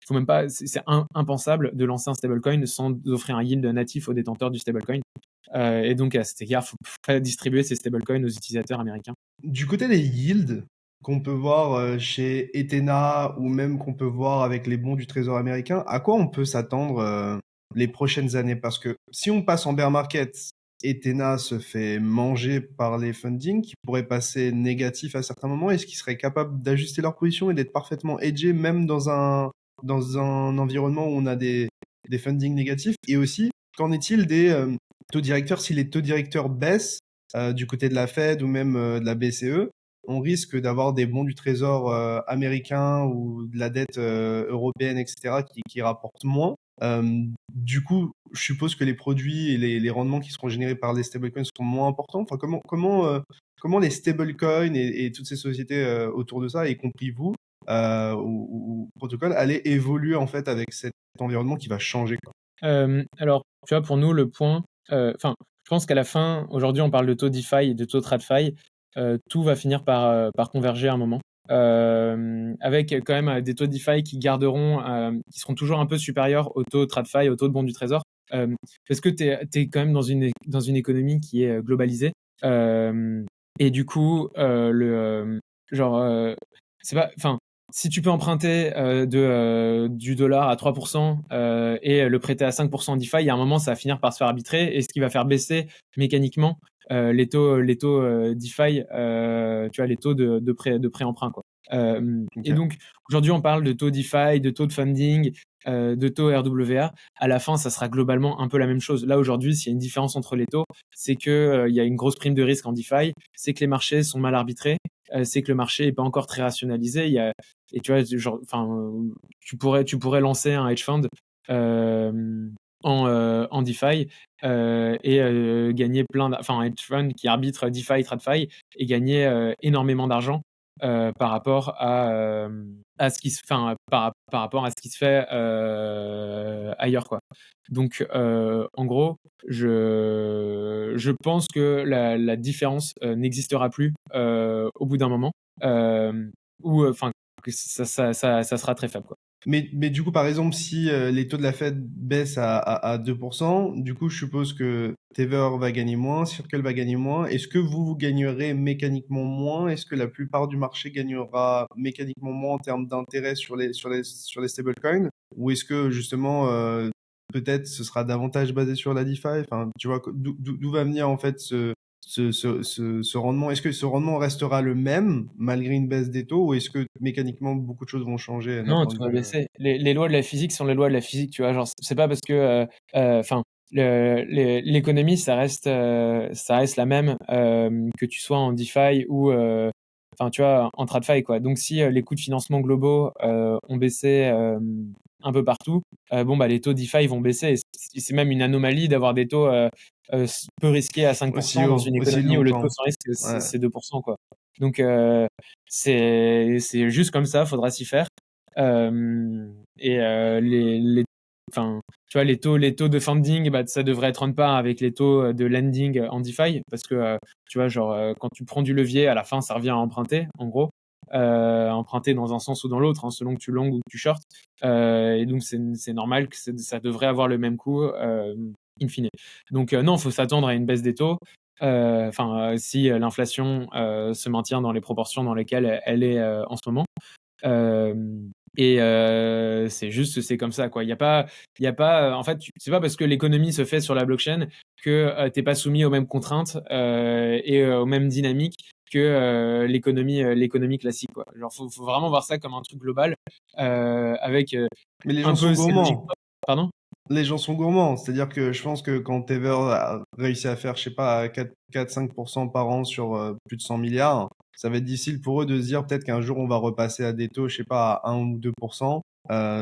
Speaker 1: faut même pas, c'est impensable de lancer un stablecoin sans offrir un yield natif aux détenteurs du stablecoin. Et donc, à cet égard, il faut distribuer ces stablecoins aux utilisateurs américains.
Speaker 2: Du côté des yields qu'on peut voir chez Ethena ou même qu'on peut voir avec les bons du Trésor américain, à quoi on peut s'attendre les prochaines années? Parce que si on passe en bear market, Ethena se fait manger par les fundings qui pourraient passer négatifs à certains moments. Est-ce qu'ils seraient capables d'ajuster leur position et d'être parfaitement hedgés même dans un environnement où on a des fundings négatifs? Et aussi, qu'en est-il des taux directeurs? Si les taux directeurs baissent, du côté de la Fed ou même de la BCE, on risque d'avoir des bons du trésor américain ou de la dette européenne, etc., qui rapportent moins. Du coup, je suppose que les produits et les rendements qui seront générés par les stablecoins seront moins importants. Enfin, comment les stablecoins et toutes ces sociétés autour de ça, y compris vous, ou protocole, allaient évoluer en fait avec cet environnement qui va changer, quoi.
Speaker 1: Alors, tu vois, pour nous, le point, enfin, je pense qu'à la fin, aujourd'hui, on parle de taux DeFi et de taux TradFi. Tout va finir par converger à un moment. Avec quand même des taux DeFi qui seront toujours un peu supérieurs aux taux TradFi, aux taux de bons du trésor. Parce que tu es quand même dans une économie qui est globalisée. Et du coup, genre, c'est pas, enfin, si tu peux emprunter du dollar à 3% et le prêter à 5% en DeFi, il y a un moment, ça va finir par se faire arbitrer, et ce qui va faire baisser mécaniquement les taux DeFi, tu vois, les taux de prêt-emprunt, quoi. Et
Speaker 2: Ok.
Speaker 1: donc, aujourd'hui, on parle de taux DeFi, de taux de funding, de taux RWA. À la fin, ça sera globalement un peu la même chose. Là, aujourd'hui, s'il y a une différence entre les taux, c'est qu'il y a une grosse prime de risque en DeFi, c'est que les marchés sont mal arbitrés, c'est que le marché n'est pas encore très rationalisé. Et tu vois, genre, enfin, tu pourrais lancer un hedge fund en DeFi et gagner enfin, un hedge fund qui arbitre DeFi, TradFi, et gagner énormément d'argent par rapport à ce qui se, enfin, par rapport à ce qui se fait ailleurs, quoi. Donc, en gros, je pense que la différence n'existera plus au bout d'un moment, ou enfin, que ça sera très faible, quoi.
Speaker 2: Mais du coup, par exemple, si les taux de la Fed baissent à 2%, du coup, je suppose que Tether va gagner moins, Circle va gagner moins. Est-ce que vous gagnerez mécaniquement moins? Est-ce que la plupart du marché gagnera mécaniquement moins en termes d'intérêt sur les stablecoins? Ou est-ce que justement, peut-être ce sera davantage basé sur la DeFi? Enfin, tu vois, d'où va venir en fait ce rendement? Est-ce que ce rendement restera le même malgré une baisse des taux ou est-ce que mécaniquement beaucoup de choses vont changer d'un
Speaker 1: Non,
Speaker 2: point de
Speaker 1: tout va
Speaker 2: vue
Speaker 1: baisser. Les lois de la physique sont les lois de la physique, tu vois. Genre, c'est pas parce que, enfin, l'économie, ça reste la même, que tu sois en DeFi ou, enfin, tu vois, en TradFi, quoi. Donc, si les coûts de financement globaux ont baissé un peu partout, les taux DeFi vont baisser. C'est même une anomalie d'avoir des taux peu risqués à 5% dans une
Speaker 2: aussi
Speaker 1: économie où le taux
Speaker 2: longtemps.
Speaker 1: sans risque,
Speaker 2: Ouais.
Speaker 1: c'est 2%, quoi. Donc, c'est juste comme ça, faudra s'y faire. Enfin, tu vois, les taux de funding, ça devrait être on par avec les taux de lending en DeFi, parce que, tu vois, quand tu prends du levier, à la fin, ça revient à emprunter, en gros. Emprunter dans un sens ou dans l'autre, selon que tu long ou que tu short. Et donc, c'est normal que ça devrait avoir le même coût, in fine. Donc, non, il faut s'attendre à une baisse des taux. Si l'inflation se maintient dans les proportions dans lesquelles elle est en ce moment. C'est comme ça, quoi. Il y a pas, en fait, c'est pas parce que l'économie se fait sur la blockchain que t'es pas soumis aux mêmes contraintes et aux mêmes dynamiques que l'économie classique, quoi. Genre, faut vraiment voir ça comme un truc global avec
Speaker 2: Mais les
Speaker 1: un
Speaker 2: gens sont
Speaker 1: peu ces logiques.
Speaker 2: gourmands.
Speaker 1: Pardon?
Speaker 2: Les gens sont gourmands. C'est-à-dire que je pense que quand Tether a réussi à faire, je sais pas, 4-5% par an sur plus de 100 milliards, ça va être difficile pour eux de se dire peut-être qu'un jour on va repasser à des taux, je sais pas, à 1 ou 2%.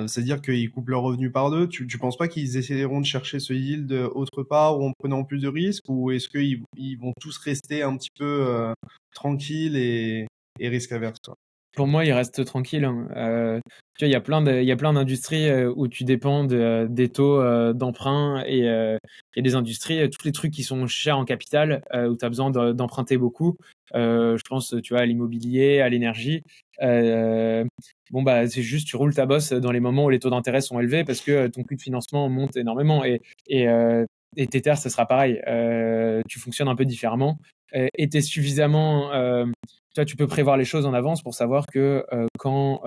Speaker 2: C'est-à-dire qu'ils coupent leurs revenus par deux. Tu penses pas qu'ils essaieront de chercher ce yield autre part ou en prenant plus de risques, ou est-ce qu'ils vont tous rester un petit peu tranquilles et risque averses, quoi?
Speaker 1: Pour moi, il reste tranquille, hein. Tu vois, il y a plein d'industries où tu dépends des taux d'emprunt et des industries, tous les trucs qui sont chers en capital, où tu as besoin d'emprunter beaucoup. Je pense, tu vois, à l'immobilier, à l'énergie. Euh, c'est juste, tu roules ta bosse dans les moments où les taux d'intérêt sont élevés parce que ton coût de financement monte énormément. Et, euh, et Tether, ce sera pareil. Tu fonctionnes un peu différemment. Et tu es suffisamment toi, tu peux prévoir les choses en avance pour savoir que quand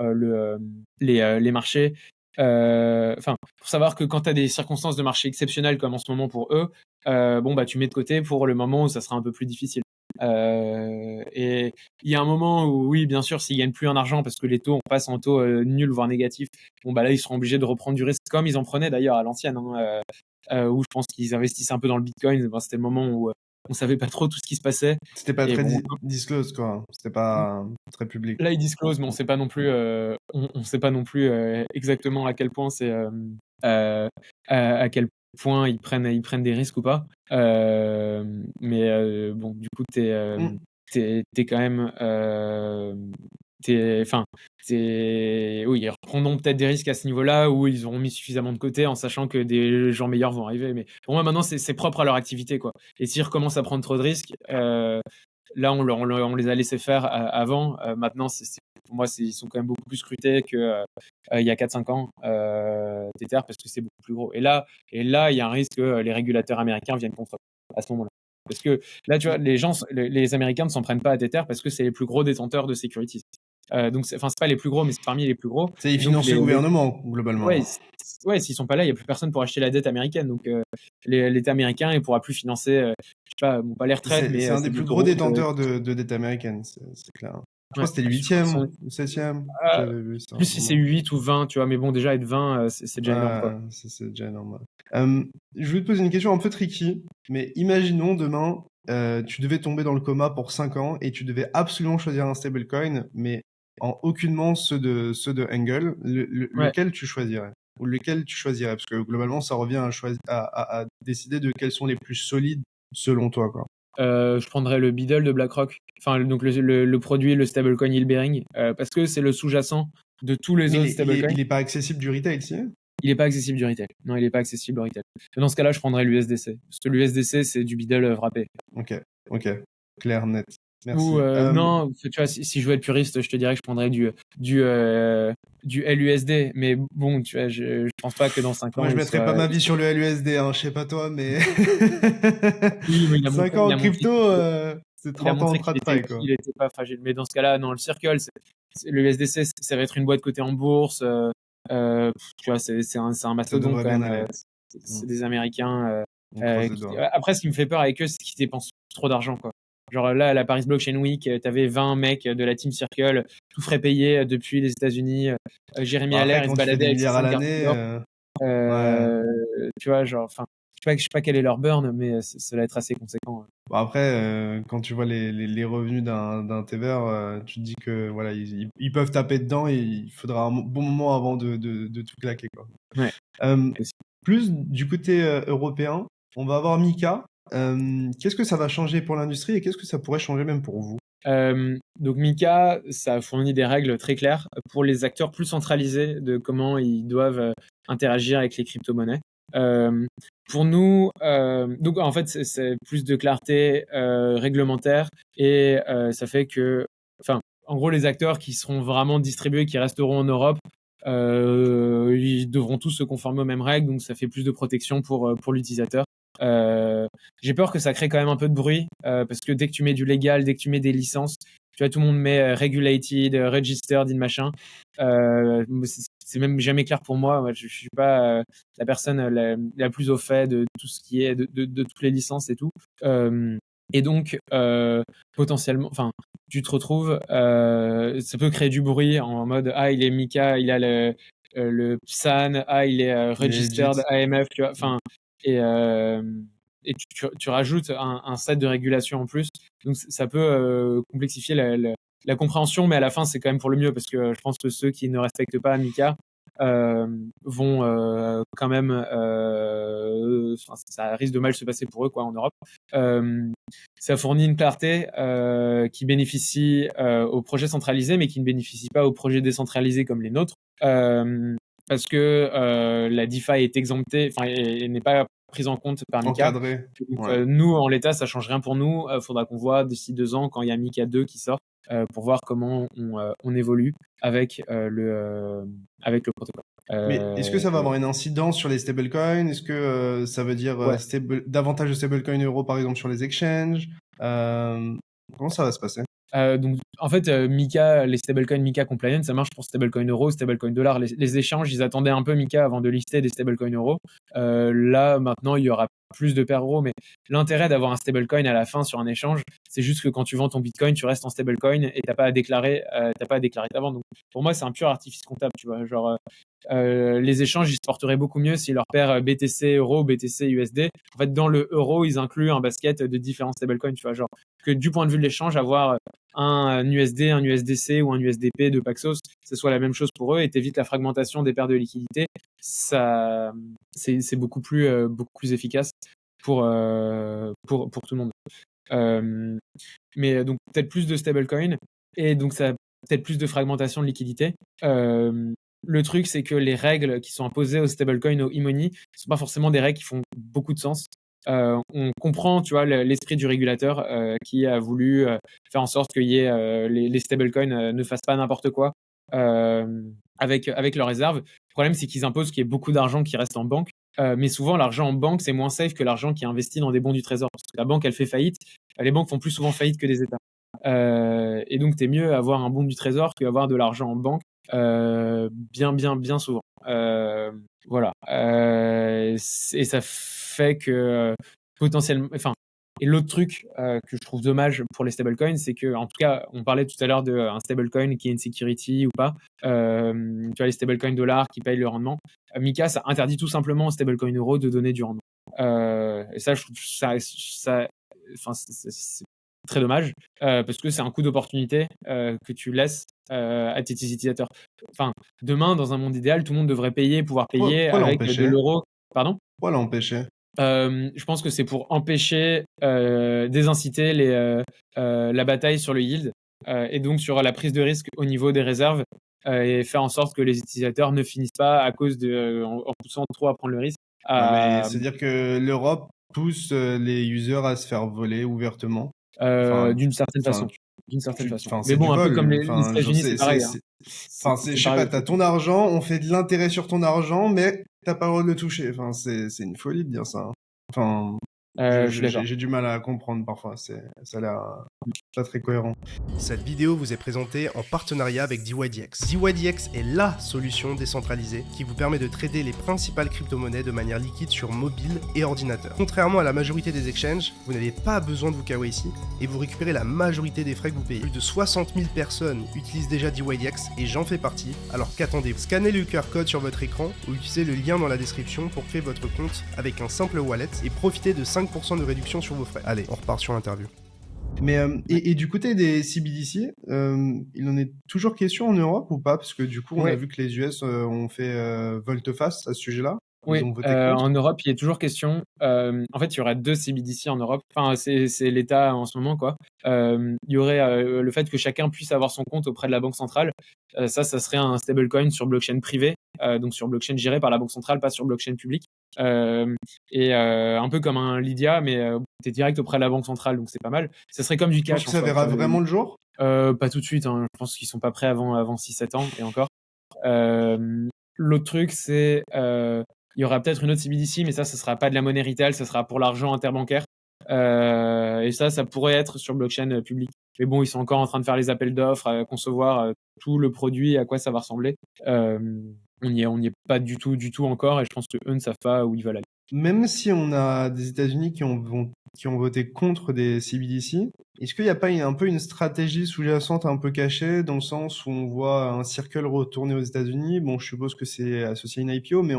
Speaker 1: les marchés, pour savoir que quand tu as des circonstances de marché exceptionnelles comme en ce moment pour eux, tu mets de côté pour le moment où ça sera un peu plus difficile. Et il y a un moment où, oui, bien sûr, s'ils gagnent plus en argent parce que les taux, on passe en taux nul voire négatif, là, ils seront obligés de reprendre du risque comme ils en prenaient d'ailleurs à l'ancienne, hein, où je pense qu'ils investissaient un peu dans le Bitcoin. C'était le moment où on savait pas trop tout ce qui se passait.
Speaker 2: C'était pas
Speaker 1: Et
Speaker 2: très
Speaker 1: bon,
Speaker 2: disclose, quoi. C'était pas très public.
Speaker 1: là, ils disclosent, mais on sait pas non plus, on sait pas non plus exactement à quel point euh, à quel point ils prennent des risques ou pas. Du coup,
Speaker 2: Mm.
Speaker 1: t'es quand même, oui, ils reprendront peut-être des risques à ce niveau-là où ils auront mis suffisamment de côté en sachant que des gens meilleurs vont arriver. Mais pour moi, maintenant, c'est propre à leur activité, quoi. Et s'ils recommencent à prendre trop de risques, là, on les a laissés faire avant. Maintenant, pour moi, ils sont quand même beaucoup plus scrutés qu'il y a 4-5 ans, Tether, parce que c'est beaucoup plus gros. Et là, il y a un risque que les régulateurs américains viennent contre eux à ce moment-là. Parce que là, tu vois, les Américains ne s'en prennent pas à Tether parce que c'est les plus gros détenteurs de securities. Donc, c'est pas les plus gros, mais c'est parmi les plus gros.
Speaker 2: Ils
Speaker 1: Et donc,
Speaker 2: financent le gouvernement, globalement.
Speaker 1: ouais, s'ils sont pas là, il n'y a plus personne pour acheter la dette américaine. Donc, l'État américain, il pourra plus financer, je sais pas les retraites, mais
Speaker 2: C'est un des
Speaker 1: c'est
Speaker 2: plus
Speaker 1: des
Speaker 2: gros
Speaker 1: autoroutes.
Speaker 2: détenteurs de dette américaine, c'est clair. Je crois
Speaker 1: Ouais,
Speaker 2: que c'était le
Speaker 1: je crois qu'ils
Speaker 2: 8e,
Speaker 1: sont,
Speaker 2: le 7e,
Speaker 1: euh,
Speaker 2: j'avais vu ça.
Speaker 1: plus si c'est 8 ou 20, tu vois, mais bon, déjà être 20, c'est déjà énorme, quoi.
Speaker 2: C'est déjà énorme. Je voulais te poser une question un peu tricky, mais imaginons demain, tu devais tomber dans le coma pour 5 ans et tu devais absolument choisir un stablecoin, mais en aucunement ceux de Angle.
Speaker 1: Ouais.
Speaker 2: Lequel tu choisirais? Ou lequel tu choisirais? Parce que globalement, ça revient à décider de quels sont les plus solides selon toi, quoi.
Speaker 1: Je prendrais le Beedle de BlackRock, enfin, donc le produit, le stablecoin yield bearing, parce que c'est le sous-jacent de tous les
Speaker 2: Mais
Speaker 1: autres stablecoins.
Speaker 2: il est pas accessible du retail, si?
Speaker 1: Il n'est pas accessible du retail. Non, il n'est pas accessible au retail. Dans ce cas-là, je prendrais l'USDC. Parce que l'USDC, c'est du Beedle wrappé.
Speaker 2: Ok, ok. Clair, net.
Speaker 1: Ou
Speaker 2: Merci.
Speaker 1: non, tu vois, si je veux être puriste, je te dirais que je prendrais du LUSD. Mais bon, tu vois, je pense pas que dans 5
Speaker 2: Moi,
Speaker 1: ans,
Speaker 2: je
Speaker 1: il
Speaker 2: mettrais pas
Speaker 1: soit.
Speaker 2: ma vie sur le LUSD, hein, je sais pas toi, mais
Speaker 1: Oui, mais
Speaker 2: 5 ans en crypto, c'est
Speaker 1: il a
Speaker 2: 30 ans en
Speaker 1: montré qu'il était,
Speaker 2: TradFi, quoi.
Speaker 1: qu'il était pas fragile. Mais dans ce cas-là, non, le Circle, le USDC, ça va être une boîte cotée en bourse. Tu vois, c'est un
Speaker 2: Ça
Speaker 1: mastodonte
Speaker 2: devrait
Speaker 1: quand
Speaker 2: bien
Speaker 1: même.
Speaker 2: aller.
Speaker 1: C'est des Américains.
Speaker 2: On croise les doigts.
Speaker 1: Après, ce qui me fait peur avec eux, c'est qu'ils dépensent trop d'argent, quoi. Genre là, à la Paris Blockchain Week, t'avais 20 mecs de la Team Circle, tout frais payé depuis les États-Unis. Jérémy
Speaker 2: Bah après,
Speaker 1: Allaire, il se
Speaker 2: quand tu fais
Speaker 1: baladait
Speaker 2: des
Speaker 1: avec ses
Speaker 2: milliards à
Speaker 1: 5 gardes
Speaker 2: l'année,
Speaker 1: d'or.
Speaker 2: ouais.
Speaker 1: Tu vois, genre, enfin, je sais pas quel est leur burn, mais ça va être assez conséquent.
Speaker 2: Bon, après, quand tu vois les revenus d'un Tever, tu te dis que voilà, ils peuvent taper dedans et il faudra un bon moment avant de tout claquer, quoi.
Speaker 1: Ouais.
Speaker 2: Euh,
Speaker 1: Aussi.
Speaker 2: Plus du côté européen, on va avoir Mika. Qu'est-ce que ça va changer pour l'industrie et qu'est-ce que ça pourrait changer même pour vous?
Speaker 1: Donc Mika, ça fournit des règles très claires pour les acteurs plus centralisés de comment ils doivent interagir avec les crypto-monnaies. Pour nous, donc en fait, c'est plus de clarté réglementaire et ça fait que, enfin, en gros, les acteurs qui seront vraiment distribués, qui resteront en Europe, ils devront tous se conformer aux mêmes règles, donc ça fait plus de protection pour l'utilisateur. J'ai peur que ça crée quand même un peu de bruit parce que dès que tu mets du légal, dès que tu mets des licences, tu vois, tout le monde met regulated, registered, in machin. C'est même jamais clair pour moi. Moi, je suis pas la personne la plus au fait de tout ce qui est de toutes les licences et tout. Et donc, potentiellement, enfin, tu te retrouves, ça peut créer du bruit en mode ah, il est Mika, il a le PSAN, ah, il est registered
Speaker 2: Legit.
Speaker 1: AMF, tu vois. Enfin, et, tu rajoutes un set de régulation en plus. Donc, ça peut complexifier la compréhension, mais à la fin, c'est quand même pour le mieux parce que je pense que ceux qui ne respectent pas Mika vont quand même, ça risque de mal se passer pour eux quoi en Europe. Ça fournit une clarté qui bénéficie aux projets centralisés, mais qui ne bénéficie pas aux projets décentralisés comme les nôtres, parce que la DeFi est exemptée, enfin, et n'est pas prise en compte par Mika.
Speaker 2: Encadré.
Speaker 1: Donc,
Speaker 2: Ouais.
Speaker 1: nous, en l'état, ça change rien pour nous. Faudra qu'on voit d'ici 2 ans quand il y a Mika 2 qui sort pour voir comment on évolue avec avec le protocole.
Speaker 2: Mais est-ce que ça va
Speaker 1: Ouais.
Speaker 2: avoir une incidence sur les stablecoins? Est-ce que ça veut dire
Speaker 1: Ouais.
Speaker 2: davantage de stablecoins euros par exemple sur les exchanges? Comment ça va se passer?
Speaker 1: Donc, en fait, Mika, les stablecoins Mika compliant, ça marche pour stablecoin euro, stablecoin dollar. Les échanges, ils attendaient un peu Mika avant de lister des stablecoins euros. Là, maintenant, il y aura plus de paires euros, mais l'intérêt d'avoir un stablecoin à la fin sur un échange, c'est juste que quand tu vends ton Bitcoin, tu restes en stablecoin et t'as pas à déclarer ta vente. Donc, pour moi, c'est un pur artifice comptable, tu vois. Genre, les échanges, ils se porteraient beaucoup mieux si leur paire BTC euro, BTC USD. En fait, dans le euro, ils incluent un basket de différents stablecoins, tu vois. Genre, que du point de vue de l'échange, avoir un USD, un USDC ou un USDP de Paxos, ce soit la même chose pour eux et t'évites la fragmentation des paires de liquidités. Ça, c'est beaucoup plus efficace pour tout le monde. Mais donc peut-être plus de stablecoin et donc ça peut-être plus de fragmentation de liquidité. Le truc, c'est que les règles qui sont imposées aux stablecoins, aux e-money, ne sont pas forcément des règles qui font beaucoup de sens. On comprend, tu vois, l'esprit du régulateur qui a voulu faire en sorte que les stablecoins ne fassent pas n'importe quoi avec leurs réserves. Le problème, c'est qu'ils imposent qu'il y ait beaucoup d'argent qui reste en banque. Mais souvent, l'argent en banque, c'est moins safe que l'argent qui est investi dans des bons du trésor. Parce que la banque, elle fait faillite. Les banques font plus souvent faillite que les États. Et donc, t'es mieux avoir un bon du trésor qu'avoir de l'argent en banque bien souvent. Voilà. Et ça fait que potentiellement, enfin, et l'autre truc que je trouve dommage pour les stablecoins, c'est que, en tout cas, on parlait tout à l'heure d'un stablecoin qui est une security ou pas. Tu vois, les stablecoins dollars qui payent le rendement. Mika, ça interdit tout simplement aux stablecoins euros de donner du rendement. Et ça, je trouve enfin, c'est très dommage parce que c'est un coût d'opportunité que tu laisses à tes utilisateurs. Enfin, demain, dans un monde idéal, tout le monde devrait pouvoir payer
Speaker 2: Pourquoi
Speaker 1: avec de
Speaker 2: l'empêcher?
Speaker 1: l'euro. Pardon?
Speaker 2: Pourquoi l'empêcher?
Speaker 1: Je pense que c'est pour empêcher, désinciter la bataille sur le yield et donc sur la prise de risque au niveau des réserves et faire en sorte que les utilisateurs ne finissent pas à cause en poussant trop à prendre le risque.
Speaker 2: Ouais, mais
Speaker 1: À,
Speaker 2: c'est-à-dire que l'Europe pousse les users à se faire voler ouvertement. Enfin,
Speaker 1: d'une certaine
Speaker 2: enfin,
Speaker 1: façon. D'une certaine façon.
Speaker 2: enfin,
Speaker 1: Mais
Speaker 2: c'est du
Speaker 1: bon, un peu comme
Speaker 2: vol.
Speaker 1: les
Speaker 2: Enfin, genre,
Speaker 1: États-Unis, c'est pareil. Hein.
Speaker 2: enfin, je
Speaker 1: C'est
Speaker 2: sais
Speaker 1: pareil
Speaker 2: pas,
Speaker 1: aussi.
Speaker 2: t'as ton argent, on fait de l'intérêt sur ton argent, mais t'as pas le droit de le toucher. Enfin, c'est une folie de dire ça, hein. Enfin,
Speaker 1: Je suis d'accord.
Speaker 2: J'ai du mal à comprendre parfois. Ça a l'air pas très cohérent. Cette vidéo vous est présentée en partenariat avec DYDX. DYDX est la solution décentralisée qui vous permet de trader les principales crypto-monnaies de manière liquide sur mobile et ordinateur. Contrairement à la majorité des exchanges, vous n'avez pas besoin de vous KYC et vous récupérez la majorité des frais que vous payez. Plus de 60 000 personnes utilisent déjà DYDX et j'en fais partie, alors qu'attendez-vous? Scannez le QR code sur votre écran ou utilisez le lien dans la description pour créer votre compte avec un simple wallet et profitez de 5% de réduction sur vos frais. Allez, on repart sur l'interview. Mais et du côté des CBDC, il en est toujours question en Europe ou pas? Parce que du coup, on a vu que les US ont fait volte-face à ce sujet-là. Ils
Speaker 1: Oui,
Speaker 2: ont voté contre.
Speaker 1: en Europe, il est toujours question. En fait, il y aurait 2 CBDC en Europe. Enfin, c'est l'État en ce moment, quoi. Il y aurait le fait que chacun puisse avoir son compte auprès de la banque centrale. Ça serait un stablecoin sur blockchain privé, donc sur blockchain géré par la banque centrale, pas sur blockchain public. Un peu comme un Lydia, mais tu es direct auprès de la banque centrale, donc c'est pas mal. Ça serait comme du
Speaker 2: Tu penses
Speaker 1: cash
Speaker 2: que
Speaker 1: en
Speaker 2: ça
Speaker 1: soi.
Speaker 2: verra vraiment le jour?
Speaker 1: Pas tout de suite, hein. Je pense qu'ils sont pas prêts avant 6-7 ans et encore. L'autre truc, c'est il y aura peut-être une autre CBDC, mais ça sera pas de la monnaie retail, ça sera pour l'argent interbancaire. Et ça pourrait être sur blockchain public. Mais bon, ils sont encore en train de faire les appels d'offres, à concevoir tout le produit, à quoi ça va ressembler. On n'y est pas du tout encore, et je pense que eux ne savent pas où ils veulent aller.
Speaker 2: Même si on a des États-Unis qui ont voté contre des CBDC, est-ce qu'il n'y a pas un peu une stratégie sous-jacente un peu cachée, dans le sens où on voit un Circle retourner aux États-Unis? Bon, je suppose que c'est associé à une IPO, mais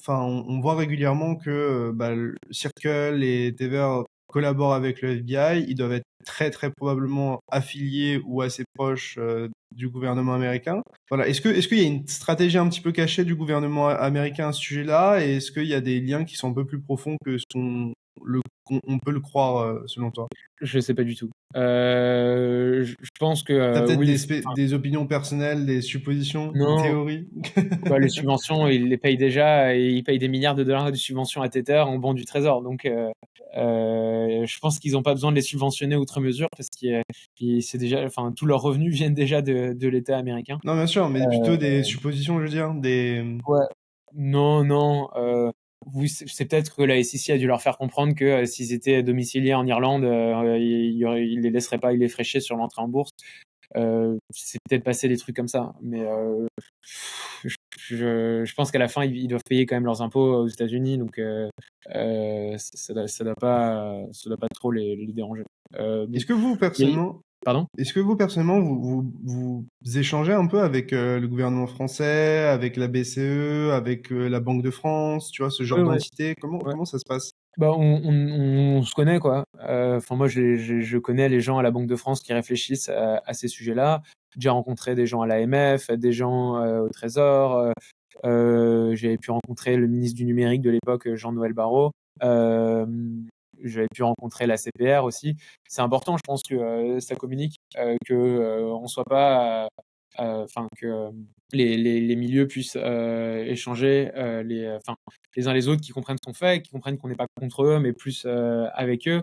Speaker 2: on voit régulièrement que le Circle et Tether collaborent avec le FBI. Ils doivent être très très probablement affiliés ou assez proches du gouvernement américain. Voilà. Est-ce qu'il y a une stratégie un petit peu cachée du gouvernement américain à ce sujet-là, et est-ce qu'il y a des liens qui sont un peu plus profonds que on peut le croire, selon toi?
Speaker 1: Je sais pas du tout. Je pense que
Speaker 2: T'as peut-être
Speaker 1: oui.
Speaker 2: des opinions personnelles, des suppositions, des
Speaker 1: Non.
Speaker 2: théories?
Speaker 1: Bah, les subventions, ils les payent déjà, et ils payent des milliards de dollars de subventions à Tether en bon du trésor. Donc, je pense qu'ils n'ont pas besoin de les subventionner outre mesure, parce que c'est déjà, enfin, tous leurs revenus viennent déjà de l'État américain.
Speaker 2: Non, bien sûr, mais plutôt des suppositions, je veux dire,
Speaker 1: Ouais. Non, non. Oui, c'est peut-être que la SEC a dû leur faire comprendre que s'ils étaient domiciliés en Irlande, ils les laisseraient pas, ils les feraient sur l'entrée en bourse. C'est peut-être passé des trucs comme ça, mais je pense qu'à la fin, ils doivent payer quand même leurs impôts aux États-Unis, donc ça doit pas trop les déranger.
Speaker 2: Est-ce que vous, personnellement,
Speaker 1: Pardon?
Speaker 2: vous échangez un peu avec le gouvernement français, avec la BCE, avec la Banque de France, tu vois, ce genre
Speaker 1: Ouais, ouais,
Speaker 2: d'entité?
Speaker 1: ouais.
Speaker 2: Comment ça se passe?
Speaker 1: Bah, on se connaît, quoi. Enfin, moi, je connais les gens à la Banque de France qui réfléchissent à ces sujets-là. J'ai déjà rencontré des gens à l'AMF, des gens au Trésor. J'avais pu rencontrer le ministre du numérique de l'époque, Jean-Noël Barrot. J'avais pu rencontrer la CPR aussi. C'est important, je pense, que ça communique, que on soit pas, enfin que les milieux puissent échanger, les uns les autres, qui comprennent ce qu'on fait, qui comprennent qu'on n'est pas contre eux, mais plus avec eux,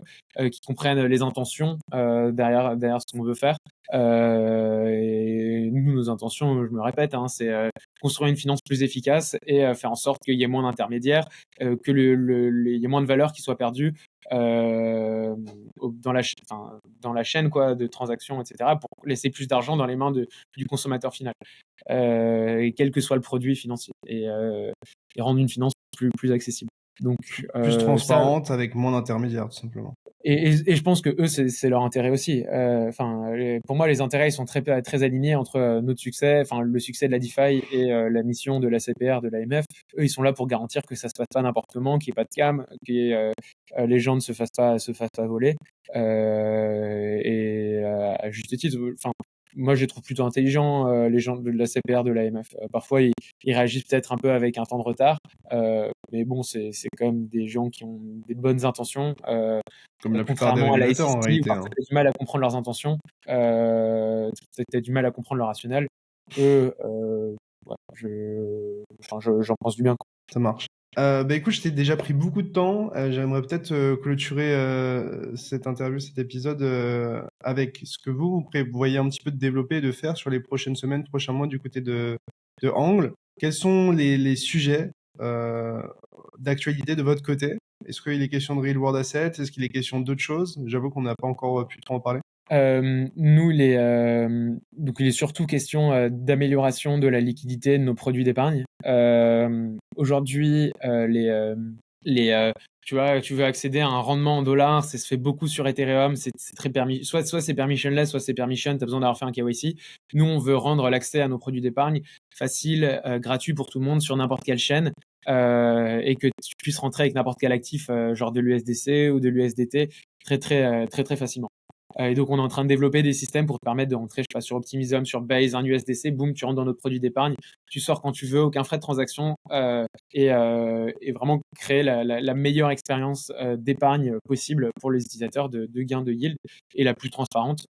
Speaker 1: qui comprennent les intentions derrière ce qu'on veut faire. Et nous, nos intentions, je me répète, hein, c'est construire une finance plus efficace et faire en sorte qu'il y ait moins d'intermédiaires, que il y ait moins de valeur qui soit perdue dans la chaîne, quoi, de transactions, etc., pour laisser plus d'argent dans les mains du consommateur final, quel que soit le produit financier, et rendre une finance plus accessible. Donc,
Speaker 2: Plus
Speaker 1: ça,
Speaker 2: transparente, avec moins d'intermédiaires, tout simplement.
Speaker 1: et je pense que eux, c'est leur intérêt aussi. Pour moi, les intérêts, ils sont très alignés entre notre succès, enfin le succès de la DeFi, et la mission de la CPR, de l'AMF. Eux, ils sont là pour garantir que ça se passe pas n'importe comment, qu'il n'y ait pas de scam, que les gens ne se fassent pas voler. À juste titre, enfin, moi, je les trouve plutôt intelligents, les gens de la CPR, de l'AMF. Parfois, ils réagissent peut-être un peu avec un temps de retard, mais bon, c'est quand même des gens qui ont des bonnes intentions.
Speaker 2: Comme la plupart des
Speaker 1: Contrairement à la
Speaker 2: régulateurs,
Speaker 1: SEC,
Speaker 2: en
Speaker 1: où
Speaker 2: réalité,
Speaker 1: parfois
Speaker 2: hein.
Speaker 1: tu as du mal à comprendre leurs intentions, tu as du mal à comprendre leur rationnel. Eux, ouais, j'en pense du bien, quoi.
Speaker 2: Ça marche. Écoute, je t'ai déjà pris beaucoup de temps. J'aimerais peut-être clôturer cette interview, cet épisode, avec ce que vous prévoyez un petit peu de développer et de faire sur les prochaines semaines, prochains mois du côté de Angle. Quels sont les sujets d'actualité de votre côté? Est-ce qu'il est question de real world assets? Est-ce qu'il est question d'autres choses? J'avoue qu'on n'a pas encore pu trop en parler.
Speaker 1: Nous, donc il est surtout question d'amélioration de la liquidité de nos produits d'épargne. Aujourd'hui, tu vois, tu veux accéder à un rendement en dollars, ça se fait beaucoup sur Ethereum, c'est très soit c'est permissionless, soit c'est permission, tu as besoin d'avoir fait un KYC. Nous, on veut rendre l'accès à nos produits d'épargne facile, gratuit pour tout le monde sur n'importe quelle chaîne, et que tu puisses rentrer avec n'importe quel actif, genre de l'USDC ou de l'USDT, très facilement. Et donc, on est en train de développer des systèmes pour te permettre de rentrer, je sais pas, sur Optimism, sur Base, un USDC, boum, tu rentres dans notre produit d'épargne, tu sors quand tu veux, aucun frais de transaction, et vraiment créer la meilleure expérience d'épargne possible pour les utilisateurs, de gain de yield, et la plus transparente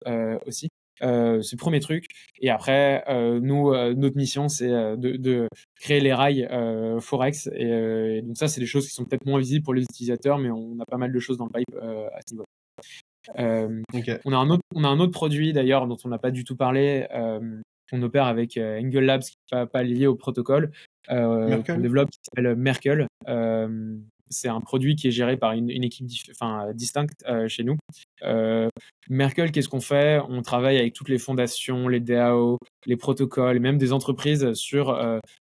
Speaker 1: aussi. C'est le premier truc. Et après, nous, notre mission, c'est de créer les rails Forex. Et donc ça, c'est des choses qui sont peut-être moins visibles pour les utilisateurs, mais on a pas mal de choses dans le pipe à ce niveau.
Speaker 2: Ok.
Speaker 1: On a un autre produit d'ailleurs dont on n'a pas du tout parlé. On opère avec Angle Labs, qui n'est pas lié au protocole, qu'on
Speaker 2: Merkle?
Speaker 1: développe, qui s'appelle Merkle. C'est un produit qui est géré par une équipe distincte chez nous. Merkle, qu'est-ce qu'on fait? On travaille avec toutes les fondations, les DAO, les protocoles, même des entreprises sur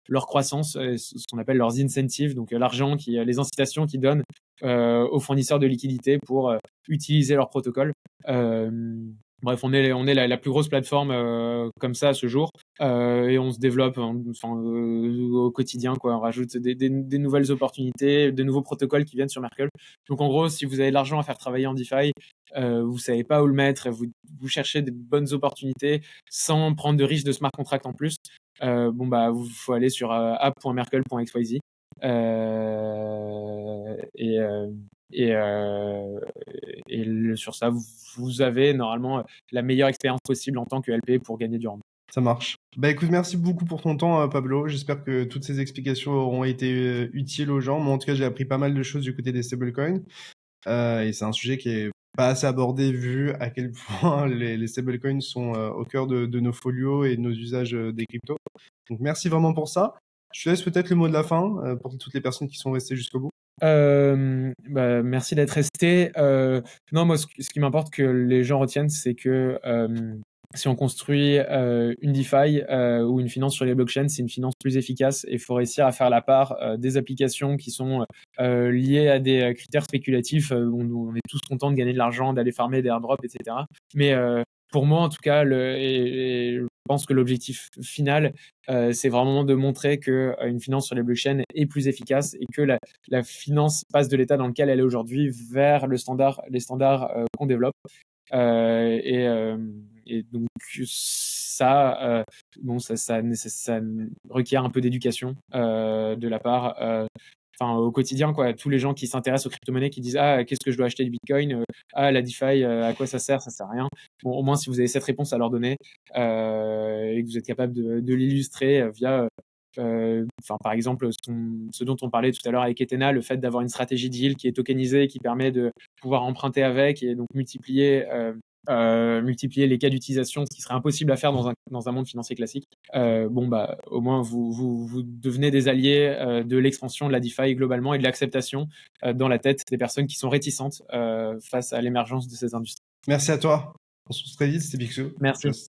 Speaker 1: leur croissance, ce qu'on appelle leurs incentives, donc l'argent, les incitations qu'ils donnent aux fournisseurs de liquidités pour utiliser leur protocole. Bref, on est la plus grosse plateforme comme ça à ce jour, et on se développe au quotidien, quoi. On rajoute des nouvelles opportunités, des nouveaux protocoles qui viennent sur Merkle. Donc en gros, si vous avez de l'argent à faire travailler en DeFi, vous savez pas où le mettre, vous cherchez des bonnes opportunités sans prendre de risque de smart contract en plus, faut aller sur app.merkle.xyz. Sur ça, vous avez normalement la meilleure expérience possible en tant que LP pour gagner du rendement.
Speaker 2: Ça marche. Bah écoute, merci beaucoup pour ton temps, Pablo. J'espère que toutes ces explications auront été utiles aux gens. Moi, en tout cas, j'ai appris pas mal de choses du côté des stablecoins. Et c'est un sujet qui est pas assez abordé vu à quel point les stablecoins sont au cœur de nos folios et de nos usages des cryptos. Donc merci vraiment pour ça. Je te laisse peut-être le mot de la fin pour toutes les personnes qui sont restées jusqu'au bout.
Speaker 1: Merci d'être resté. Non, moi, ce qui m'importe que les gens retiennent, c'est que si on construit une DeFi ou une finance sur les blockchains, c'est une finance plus efficace, et il faut réussir à faire la part des applications qui sont liées à des critères spéculatifs. On est tous contents de gagner de l'argent, d'aller farmer des airdrops, etc. Mais pour moi, en tout cas, et je pense que l'objectif final, c'est vraiment de montrer qu'une finance sur les blockchains est plus efficace, et que la finance passe de l'état dans lequel elle est aujourd'hui vers les standards qu'on développe. Et donc ça requiert un peu d'éducation de la part, au quotidien, quoi. Tous les gens qui s'intéressent aux crypto-monnaies, qui disent qu'est-ce que je dois acheter du Bitcoin, la DeFi, à quoi ça sert à rien. Bon, au moins, si vous avez cette réponse à leur donner, et que vous êtes capable de l'illustrer via par exemple, ce dont on parlait tout à l'heure avec Ethena, le fait d'avoir une stratégie de yield qui est tokenisée, qui permet de pouvoir emprunter avec, et donc multiplier les cas d'utilisation, ce qui serait impossible à faire dans un monde financier classique. Au moins, vous devenez des alliés de l'expansion de la DeFi globalement, et de l'acceptation dans la tête des personnes qui sont réticentes face à l'émergence de ces industries.
Speaker 2: Merci à toi. On se retrouve très vite, c'était Bixou.
Speaker 1: Merci.